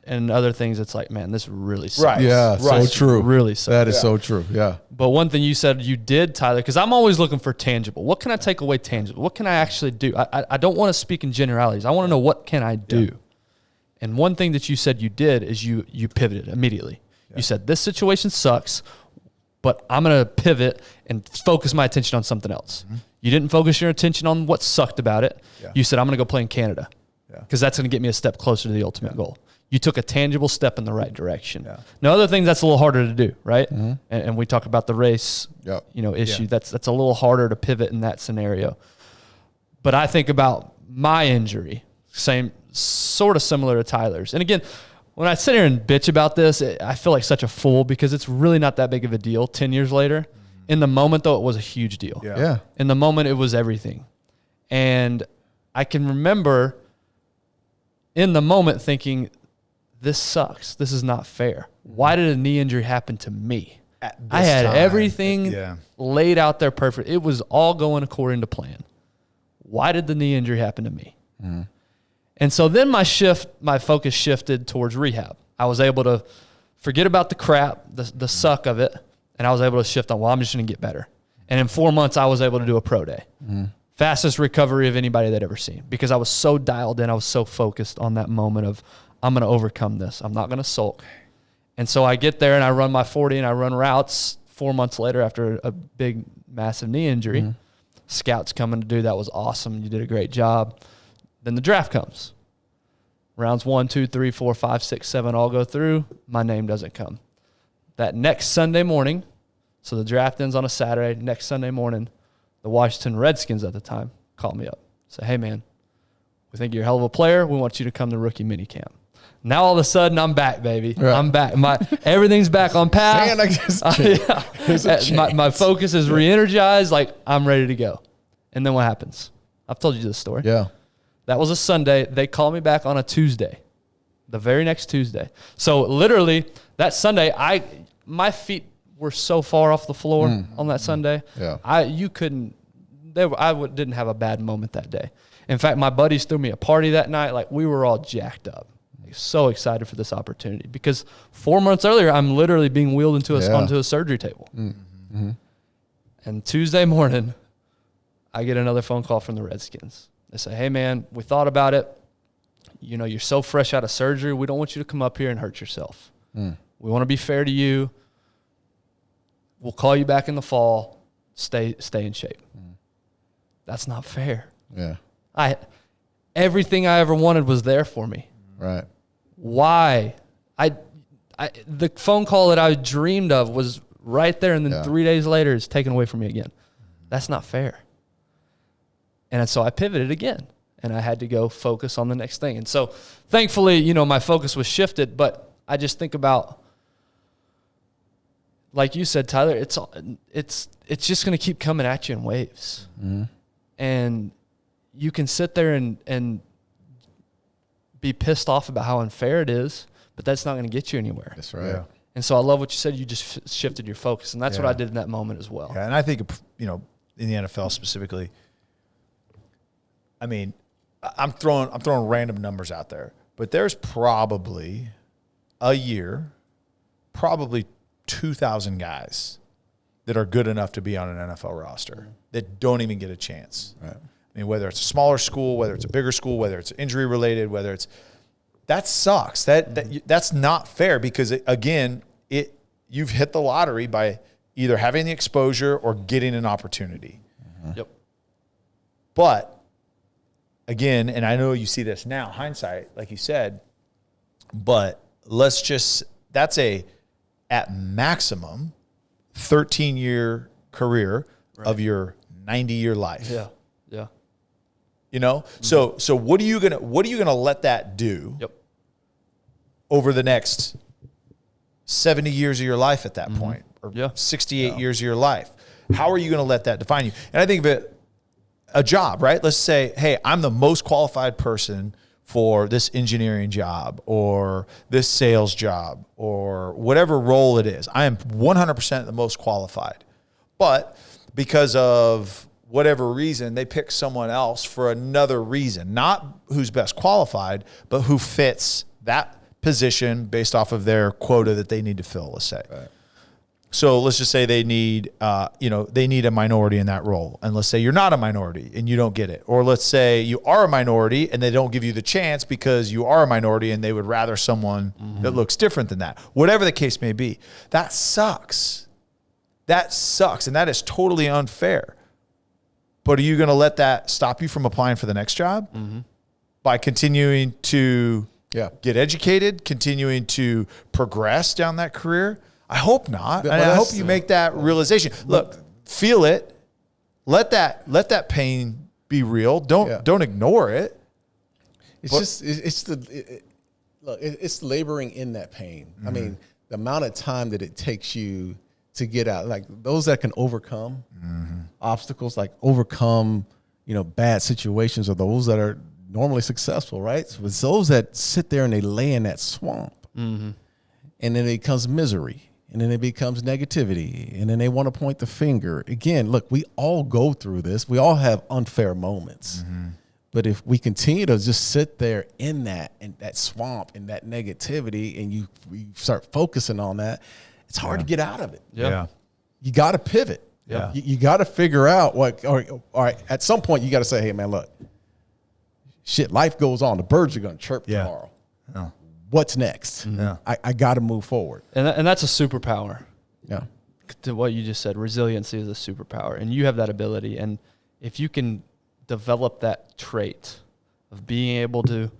and other things it's like, man, this really sucks. Right. Yeah, right. so true. Really sucks. That is so true. Yeah. But one thing you said you did, Tyler, because I'm always looking for tangible. What can I take away tangible? What can I actually do? I don't want to speak in generalities. I want to know what can I do. Yeah. And one thing that you said you did is you pivoted immediately. Yeah. You said, this situation sucks, but I'm going to pivot and focus my attention on something else. Mm-hmm. You didn't focus your attention on what sucked about it. Yeah. You said, I'm going to go play in Canada because that's going to get me a step closer to the ultimate goal. You took a tangible step in the right direction. Yeah. Now, other things that's a little harder to do, right? Mm-hmm. And we talk about the race, issue. Yeah. That's a little harder to pivot in that scenario. But I think about my injury, sort of similar to Tyler's. And again, when I sit here and bitch about this, I feel like such a fool because it's really not that big of a deal 10 years later. Mm-hmm. In the moment, though, it was a huge deal. Yeah. In the moment, it was everything. And I can remember in the moment thinking, this sucks. This is not fair. Why did a knee injury happen to me? I had everything laid out there perfect. It was all going according to plan. Why did the knee injury happen to me? Mm-hmm. And so then my focus shifted towards rehab. I was able to forget about the crap, the suck of it, and I was able to shift on, I'm just going to get better. And in 4 months, I was able to do a pro day. Mm-hmm. Fastest recovery of anybody that I'd ever seen because I was so dialed in. I was so focused on that moment of, I'm going to overcome this. I'm not going to sulk. And so I get there and I run my 40 and I run routes 4 months later after a big, massive knee injury. Mm-hmm. Scouts coming to do that was awesome. You did a great job. Then the draft comes. Rounds 1, 2, 3, 4, 5, 6, 7 all go through. My name doesn't come. That next Sunday morning, so the draft ends on a Saturday, next Sunday morning, the Washington Redskins at the time called me up. Say, hey, man, we think you're a hell of a player. We want you to come to rookie minicamp. Now all of a sudden I'm back, baby. Right. I'm back. Everything's back on path. And I guess My focus is re-energized. Like I'm ready to go. And then what happens? I've told you this story. Yeah. That was a Sunday. They called me back on a Tuesday, the very next Tuesday. So literally that Sunday, my feet were so far off the floor on that Sunday. Yeah. I didn't have a bad moment that day. In fact, my buddies threw me a party that night. Like we were all jacked up. Like, so excited for this opportunity because 4 months earlier, I'm literally being wheeled onto a surgery table. Mm-hmm. And Tuesday morning, I get another phone call from the Redskins. They say, hey, man, we thought about it. You know, you're so fresh out of surgery. We don't want you to come up here and hurt yourself. We want to be fair to you. We'll call you back in the fall. Stay in shape. That's not fair. Yeah. Everything I ever wanted was there for me. Right. Why? The phone call that I dreamed of was right there, and then 3 days later it's taken away from me again. That's not fair. And so I pivoted again, and I had to go focus on the next thing. And so thankfully, you know, my focus was shifted, but I just think about, like you said, Tyler, it's just going to keep coming at you in waves. And you can sit there and be pissed off about how unfair it is, but that's not going to get you anywhere. That's right. Yeah. And so I love what you said. You just shifted your focus, and that's what I did in that moment as well. Yeah, and I think, you know, in the NFL specifically, I mean, I'm throwing random numbers out there, but there's probably a year, probably 2,000 guys that are good enough to be on an NFL roster that don't even get a chance. Right. I mean, whether it's a smaller school, whether it's a bigger school, whether it's injury related, that sucks. That's not fair because you've hit the lottery by either having the exposure or getting an opportunity. Yep. But again, and I know you see this now, hindsight, like you said, but that's at maximum 13-year career of your 90-year life. Yeah. Yeah. You know? So what are you gonna let that do over the next 70 years of your life at that point, or 68 years of your life? How are you gonna let that define you? And I think of it, a job, right? Let's say, hey, I'm the most qualified person for this engineering job or this sales job or whatever role it is. I am 100% the most qualified. But because of whatever reason, they pick someone else for another reason, not who's best qualified, but who fits that position based off of their quota that they need to fill, let's say. Right. So let's just say they need a minority in that role. And let's say you're not a minority and you don't get it. Or let's say you are a minority and they don't give you the chance because you are a minority and they would rather someone that looks different than that. Whatever the case may be. That sucks. That sucks. And that is totally unfair. But are you going to let that stop you from applying for the next job? By continuing to get educated, continuing to progress down that career? I hope not. And I hope you make that realization. Look, feel it. Let that pain be real. Don't ignore it. It's laboring in that pain. I mean, the amount of time that it takes you to get out, like those that can overcome obstacles, like overcome, bad situations, are those that are normally successful, right? So it's those that sit there and they lay in that swamp, and then it becomes misery. And then it becomes negativity. And then they want to point the finger. Again, look, we all go through this. We all have unfair moments. But if we continue to just sit there in that swamp, in that negativity, and you start focusing on that, it's hard to get out of it. Yeah. You got to pivot. Yeah. You got to figure out all right, at some point you got to say, hey, man, look, shit, life goes on. The birds are going to chirp tomorrow. Yeah. What's next? I got to move forward. And that's a superpower. Yeah. To what you just said, resiliency is a superpower, and you have that ability. And if you can develop that trait of being able to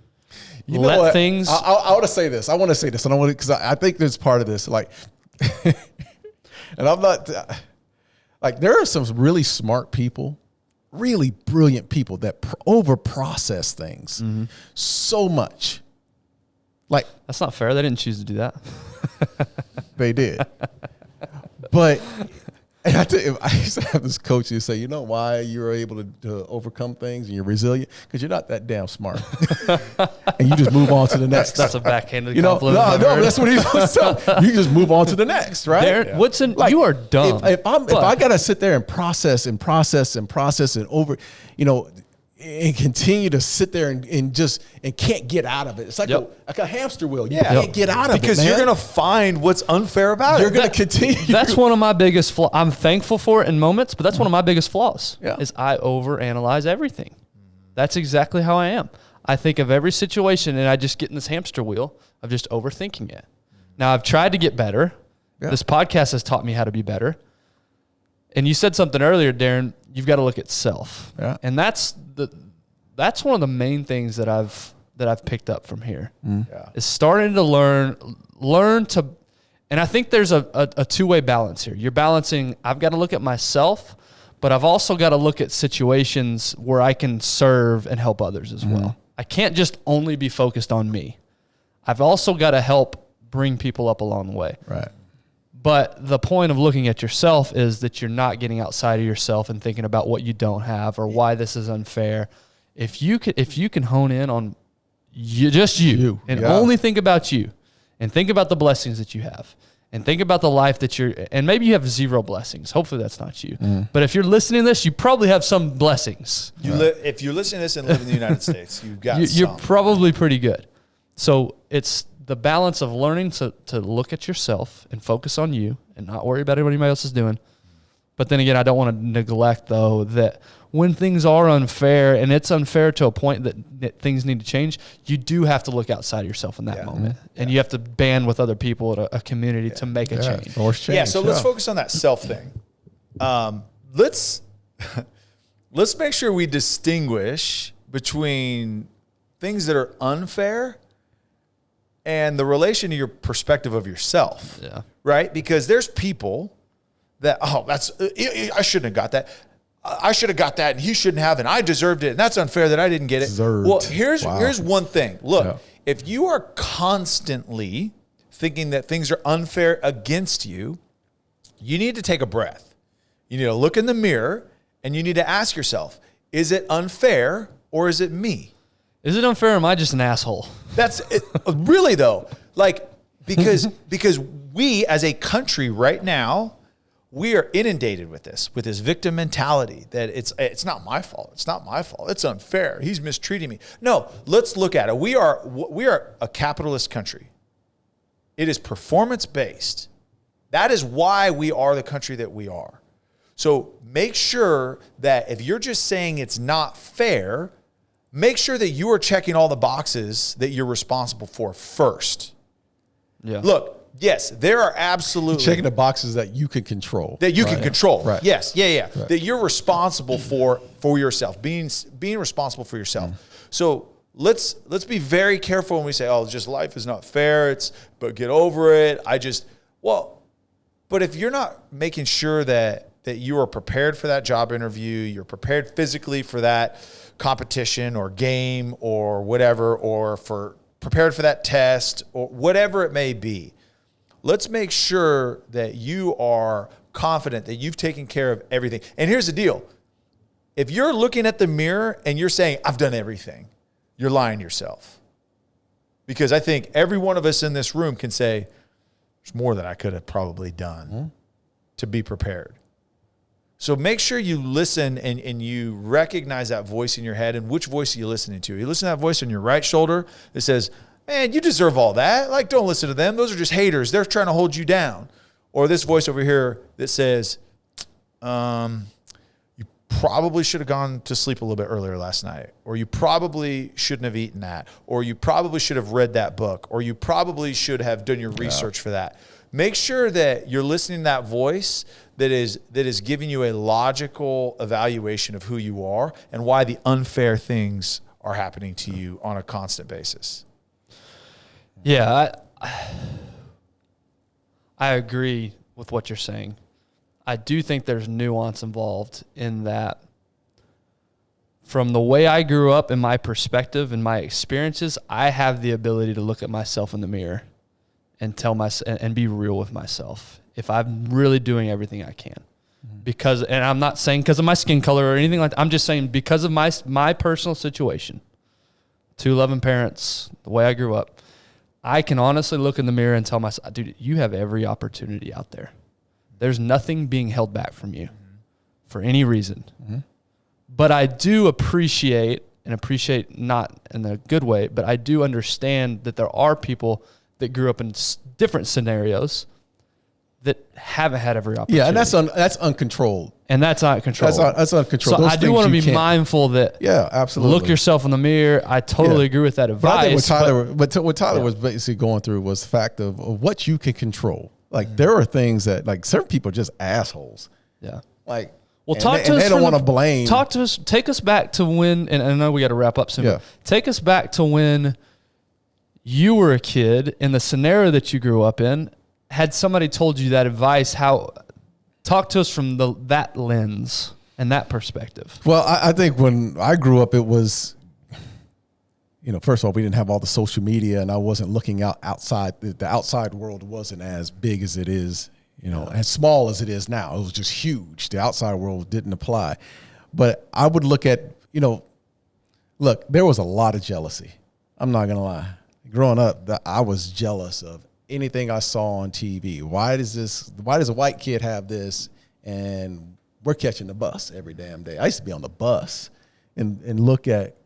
let things. I want to say this. I want to say this, and because I think there's part of this. Like, and I'm not like, there are some really smart people, really brilliant people that over process things so much. Like, That's not fair. They didn't choose to do that. they did. But, and I tell you, I used to have this coach who say, you know why you're able to overcome things and you're resilient? Because you're not that damn smart. And you just move on to the next. That's a backhanded You know, compliment. no, that's what he's always telling. You just move on to the next, right? Darren, Woodson, you are dumb. If I gotta sit there and process and over, and continue to sit there and can't get out of it. It's like a hamster wheel. You can't get out of it, because you're gonna find what's unfair about You're it. gonna continue. That's one of my biggest flaws. I'm thankful for it in moments, but that's one of my biggest flaws. Yeah. Is I overanalyze everything. That's exactly how I am. I think of every situation and I just get in this hamster wheel of just overthinking it. Now I've tried to get better. Yeah. This podcast has taught me how to be better. And you said something earlier, Darren, you've got to look at self. Yeah. And that's one of the main things that I've picked up from here. Yeah. Is starting to learn to, and I think there's a two-way balance here. You're balancing, I've got to look at myself, but I've also got to look at situations where I can serve and help others as well. I can't just only be focused on me. I've also got to help bring people up along the way. Right. But the point of looking at yourself is that you're not getting outside of yourself and thinking about what you don't have or why this is unfair. If you can hone in on you and only think about you and think about the blessings that you have and think about the life that and maybe you have zero blessings. Hopefully that's not you. But if you're listening to this, you probably have some blessings. If you're listening to this and live in the United States, you've got You're probably pretty good. So it's the balance of learning to look at yourself and focus on you and not worry about what anybody else is doing. But then again, I don't want to neglect, though, that when things are unfair, and it's unfair to a point that things need to change, you do have to look outside yourself in that moment. And you have to band with other people at a community to make a change. Force change. Yeah, so let's focus on that self thing. Let's make sure we distinguish between things that are unfair and the relation to your perspective of yourself. Yeah. Right? Because there's people that, I shouldn't have got that. I should have got that and he shouldn't have, and I deserved it. And that's unfair that I didn't get it. Deserved. Well, here's one thing. Look, Yeah. if you are constantly thinking that things are unfair against you, you need to take a breath. You need to look in the mirror and you need to ask yourself, is it unfair or is it me? Is it unfair or am I just an asshole? That's it, really though, like, because we as a country right now, we are inundated with this victim mentality that it's not my fault. It's not my fault. It's unfair. He's mistreating me. No, let's look at it. We are a capitalist country. It is performance based. That is why we are the country that we are. So make sure that if you're just saying it's not fair, make sure that you are checking all the boxes that you're responsible for first. Yeah. Look, yes, there are absolutely checking the boxes that you can control. that you can control. Right. Yes, yeah. Right. That you're responsible for yourself, being responsible for yourself. So let's be very careful when we say, "Oh, just life is not fair." But get over it. But if you're not making sure that you are prepared for that job interview, you're prepared physically for that competition or game or whatever, or prepared for that test or whatever it may be. Let's make sure that you are confident that you've taken care of everything. And here's the deal. If you're looking at the mirror and you're saying, I've done everything, you're lying to yourself. Because I think every one of us in this room can say, there's more that I could have probably done to be prepared. So make sure you listen and you recognize that voice in your head. And which voice are you listening to? You listen to that voice on your right shoulder that says, man, you deserve all that. Like, don't listen to them. Those are just haters. They're trying to hold you down. Or this voice over here that says, you probably should have gone to sleep a little bit earlier last night. Or you probably shouldn't have eaten that. Or you probably should have read that book. Or you probably should have done your research for that. Make sure that you're listening to that voice that is giving you a logical evaluation of who you are and why the unfair things are happening to you on a constant basis. Yeah, I agree with what you're saying. I do think there's nuance involved in that from the way I grew up and my perspective and my experiences, I have the ability to look at myself in the mirror and tell myself and be real with myself if I'm really doing everything I can. Because, and I'm not saying because of my skin color or anything like that. I'm just saying because of my personal situation, 2 loving parents, the way I grew up, I can honestly look in the mirror and tell myself, dude, you have every opportunity out there. There's nothing being held back from you for any reason. But I do appreciate not in a good way, but I do understand that there are people that grew up in different scenarios that haven't had every opportunity. Yeah, and that's uncontrolled. And that's not controlled. That's uncontrolled. So Those I do want to things be you can't- mindful that Yeah, absolutely. look yourself in the mirror. I totally agree with that But I think advice. what Tyler was basically going through was the fact of what you can control. Like there are things that like certain people are just assholes. Yeah. Like Well, and talk they, to and us. they don't from want to the- blame. Talk to us. Take us back to when, and I know we got to wrap up soon. Yeah. But take us back to when you were a kid in the scenario that you grew up in. Had somebody told you that advice? Talk to us from that lens and that perspective. Well, I think when I grew up, it was, first of all, we didn't have all the social media, and I wasn't looking outside. The outside world wasn't as big as it is, as small as it is now. It was just huge. The outside world didn't apply. But I would look at, look, there was a lot of jealousy. I'm not going to lie. Growing up, I was jealous of anything I saw on TV. Why does a white kid have this? And we're catching the bus every damn day. I used to be on the bus and look at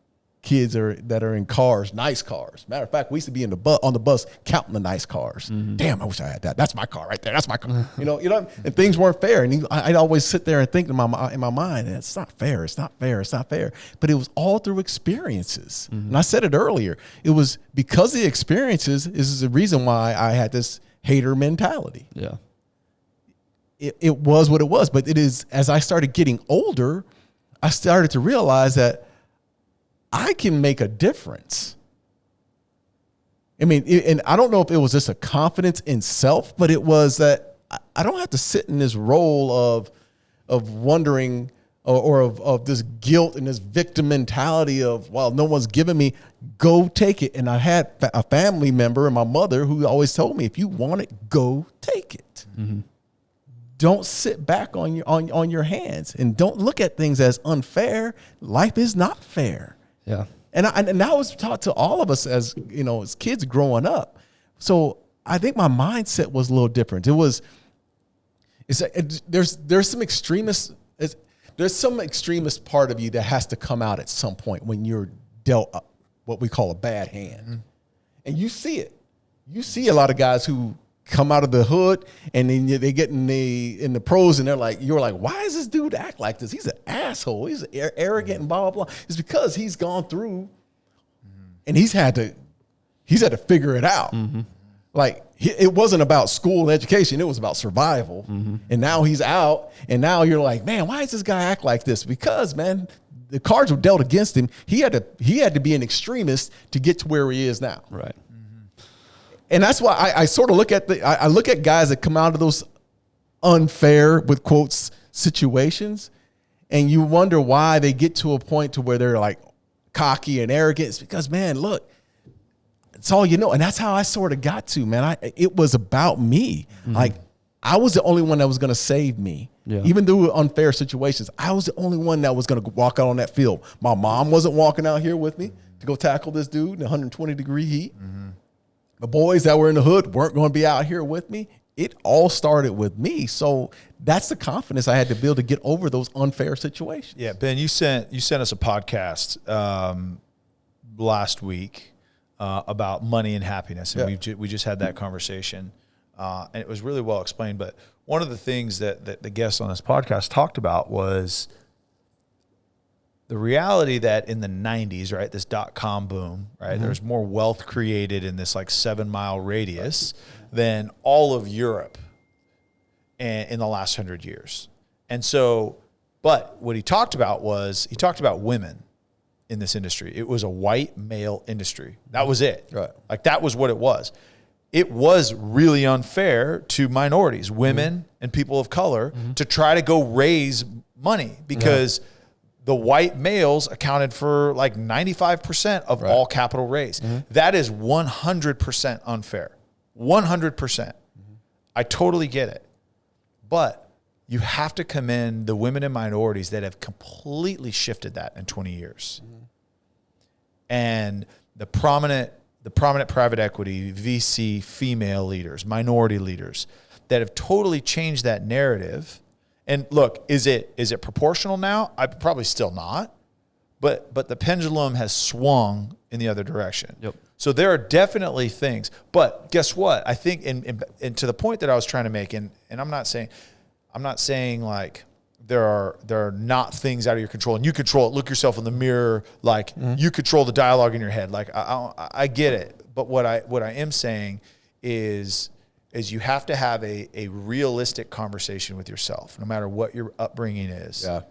kids that are in cars, nice cars. Matter of fact, we used to be on the bus counting the nice cars. Damn, I wish I had that. That's my car right there. That's my car. And things weren't fair. And I'd always sit there and think in my mind, it's not fair. It's not fair. It's not fair. But it was all through experiences. And I said it earlier. It was because of the experiences is the reason why I had this hater mentality. Yeah. It was what it was. But it is, as I started getting older, I started to realize that I can make a difference. I mean, and I don't know if it was just a confidence in self, but it was that I don't have to sit in this role of wondering or of this guilt and this victim mentality of, well, no one's giving me, go take it. And I had a family member and my mother who always told me, if you want it, go take it. Don't sit back on your hands and don't look at things as unfair. Life is not fair. Yeah. And that was taught to all of us as kids growing up. So I think my mindset was a little different. There's some extremist part of you that has to come out at some point when you're dealt what we call a bad hand. And you see it. You see a lot of guys who come out of the hood and then they get in the pros and you're like, why does this dude act like this? He's an asshole. He's arrogant and blah, blah, blah. It's because he's gone through and he's had to figure it out. Like it wasn't about school and education. It was about survival. And now he's out and now you're like, man, why does this guy act like this? Because, man, the cards were dealt against him. He had to be an extremist to get to where he is now. Right. And that's why I sort of look at guys that come out of those unfair, with quotes, situations, and you wonder why they get to a point to where they're like cocky and arrogant. It's because, man, look, it's all you know. And that's how I sort of got to, man. It was about me. Like I was the only one that was going to save me. Yeah. Even through unfair situations, I was the only one that was going to walk out on that field. My mom wasn't walking out here with me to go tackle this dude in 120-degree heat. The boys that were in the hood weren't going to be out here with me. It all started with me. So that's the confidence I had to build to get over those unfair situations. Yeah, Ben, you sent us a podcast last week about money and happiness, and we just had that conversation, and it was really well explained. But one of the things that the guests on this podcast talked about was the reality that in the 90s, right, this .com boom, right, there's more wealth created in this like 7-mile radius than all of Europe in the last 100 years. And so, but what he talked about women in this industry. It was a white male industry. That was it. Right. Like that was what it was. It was really unfair to minorities, women and people of color to try to go raise money because the white males accounted for like 95% of all capital raised. That is 100% unfair. 100%. I totally get it. But you have to commend the women and minorities that have completely shifted that in 20 years. And the prominent private equity, VC, female leaders, minority leaders that have totally changed that narrative. And look, is it proportional now? I probably still not, but the pendulum has swung in the other direction. Yep. So there are definitely things, but guess what? I think, and to the point that I was trying to make, and I'm not saying like there are not things out of your control, and you control it. Look yourself in the mirror, like you control the dialogue in your head. Like I get it, but what I am saying is you have to have a realistic conversation with yourself, no matter what your upbringing is. Yeah.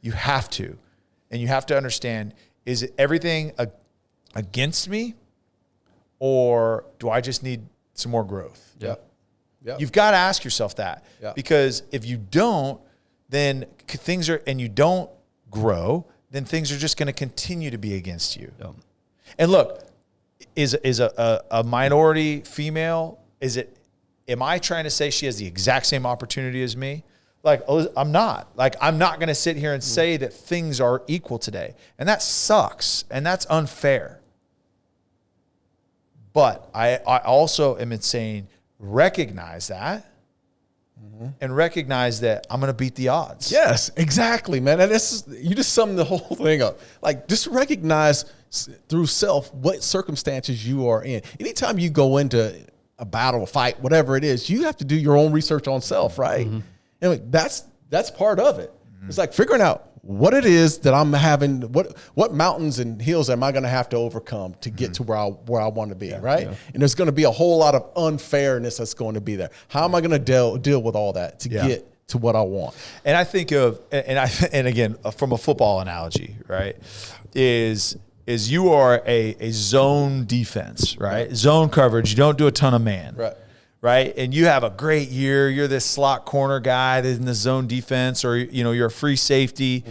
You have to, and you have to understand: is it everything against me, or do I just need some more growth? Yeah. Yeah. You've got to ask yourself that, because if you don't, then and you don't grow, then things are just going to continue to be against you. Yeah. And look, is a minority female, am I trying to say she has the exact same opportunity as me? Like, I'm not. Like, I'm not going to sit here and say that things are equal today. And that sucks, and that's unfair. But I also am saying, recognize that, and recognize that I'm going to beat the odds. Yes, exactly, man. And you just summed the whole thing up. Like, just recognize through self what circumstances you are in. Anytime you go into a battle, a fight, whatever it is, you have to do your own research on self, right? And that's part of it. It's like figuring out what it is that I'm having, what mountains and hills am I going to have to overcome to get to where I want to be, right? Yeah. And there's going to be a whole lot of unfairness that's going to be there. How am I going to deal with all that to get to what I want? And I think of, and again, from a football analogy, right, is you are a zone defense, right? Zone coverage. You don't do a ton of man. Right. And you have a great year. You're this slot corner guy that's in the zone defense, or, you're a free safety.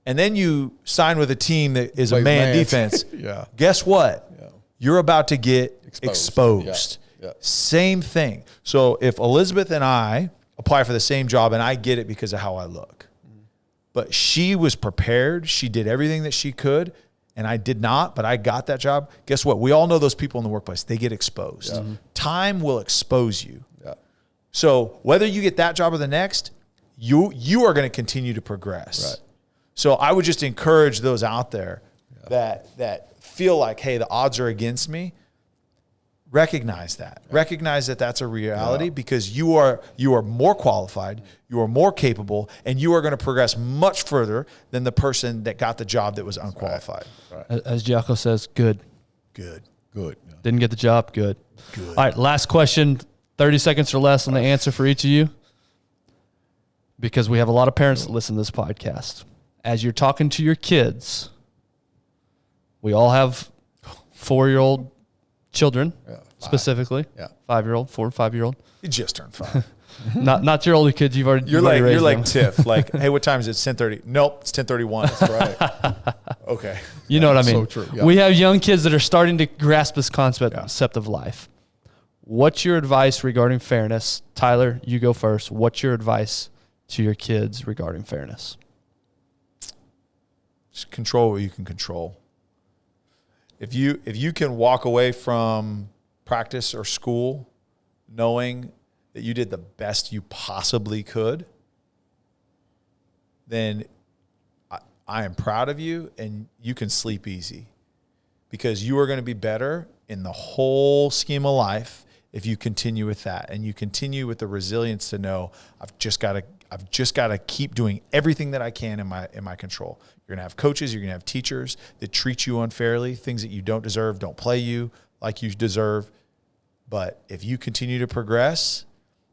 And then you sign with a team that is a man defense. Guess what? You're about to get exposed. Same thing. So if Elizabeth and I apply for the same job, and I get it because of how I look, but she was prepared. She did everything that she could. And I did not, but I got that job. Guess what? We all know those people in the workplace. They get exposed. Time will expose you. So whether you get that job or the next, you are going to continue to progress. So I would just encourage those out there that feel like, hey, the odds are against me. Recognize that. Recognize that that's a reality, because you are more qualified, you are more capable, and you are going to progress much further than the person that got the job that was unqualified. As Giaco says, good. Didn't get the job, good. All right, last question, 30 seconds or less on the answer for each of you, because we have a lot of parents that listen to this podcast. As you're talking to your kids, we all have 4-year-old children, specifically. 5-year-old, 4 and 5-year-old. You just turned 5. not your older kids. You're like Tiff. Like, hey, what time is it? It's 10:30. Nope, it's 10:31. That's right. Okay. You know what I mean? So true. We have young kids that are starting to grasp this concept of life. What's your advice regarding fairness? Tyler, you go first. What's your advice to your kids regarding fairness? Just control what you can control. If you can walk away from practice or school knowing that you did the best you possibly could, then I am proud of you, and you can sleep easy, because you are going to be better in the whole scheme of life if you continue with that, and you continue with the resilience to know I've just got to keep doing everything that I can in my control. You're going to have coaches, you're going to have teachers that treat you unfairly, things that you don't deserve, don't play you like you deserve. But if you continue to progress,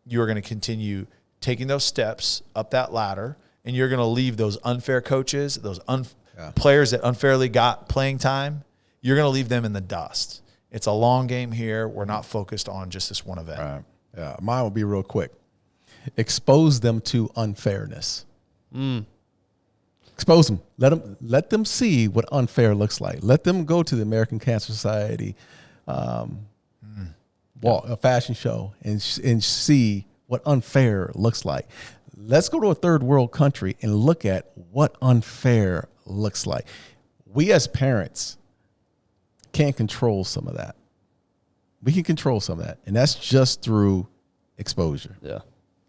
you are going to continue taking those steps up that ladder, and you're going to leave those unfair coaches, those players that unfairly got playing time, you're going to leave them in the dust. It's a long game here. We're not focused on just this one event. Right. Yeah, mine will be real quick. Expose them to unfairness. Expose them. Let them see what unfair looks like. Let them go to the American Cancer Society a fashion show and see what unfair looks like. Let's go to a third world country and look at what unfair looks like. We as parents can't control some of that. We can control some of that, and that's just through exposure. Yeah.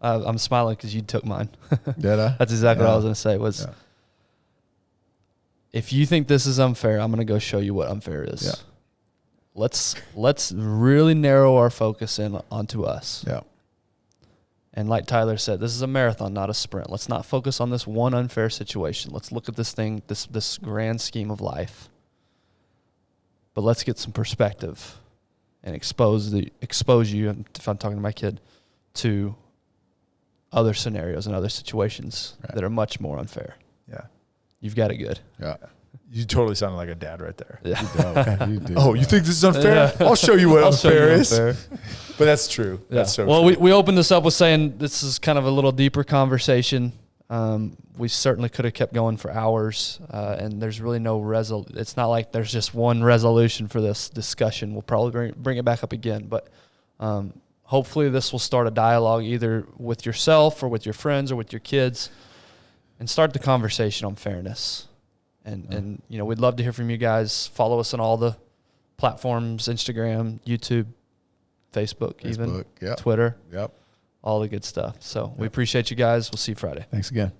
I'm smiling because you took mine. Did I? That's exactly what I was going to say was, if you think this is unfair, I'm going to go show you what unfair is. Yeah. Let's really narrow our focus in onto us. Yeah. And like Tyler said, this is a marathon, not a sprint. Let's not focus on this one unfair situation. Let's look at this thing, this grand scheme of life. But let's get some perspective and expose you, if I'm talking to my kid, to other scenarios and other situations that are much more unfair. Yeah. You've got it good. Yeah. You totally sounded like a dad right there. Yeah. You do. Oh, you think this is unfair? Yeah. I'll show you what I'll show you unfair is. unfair. But that's true. Yeah. That's so well, true. we opened this up with saying this is kind of a little deeper conversation. We certainly could have kept going for hours, and there's really no it's not like there's just one resolution for this discussion. We'll probably bring it back up again, but hopefully this will start a dialogue either with yourself or with your friends or with your kids, and start the conversation on fairness. And you know, we'd love to hear from you guys. Follow us on all the platforms: Instagram, YouTube, Facebook, even Yep. Twitter. Yep. All the good stuff. So we appreciate you guys. We'll see you Friday. Thanks again.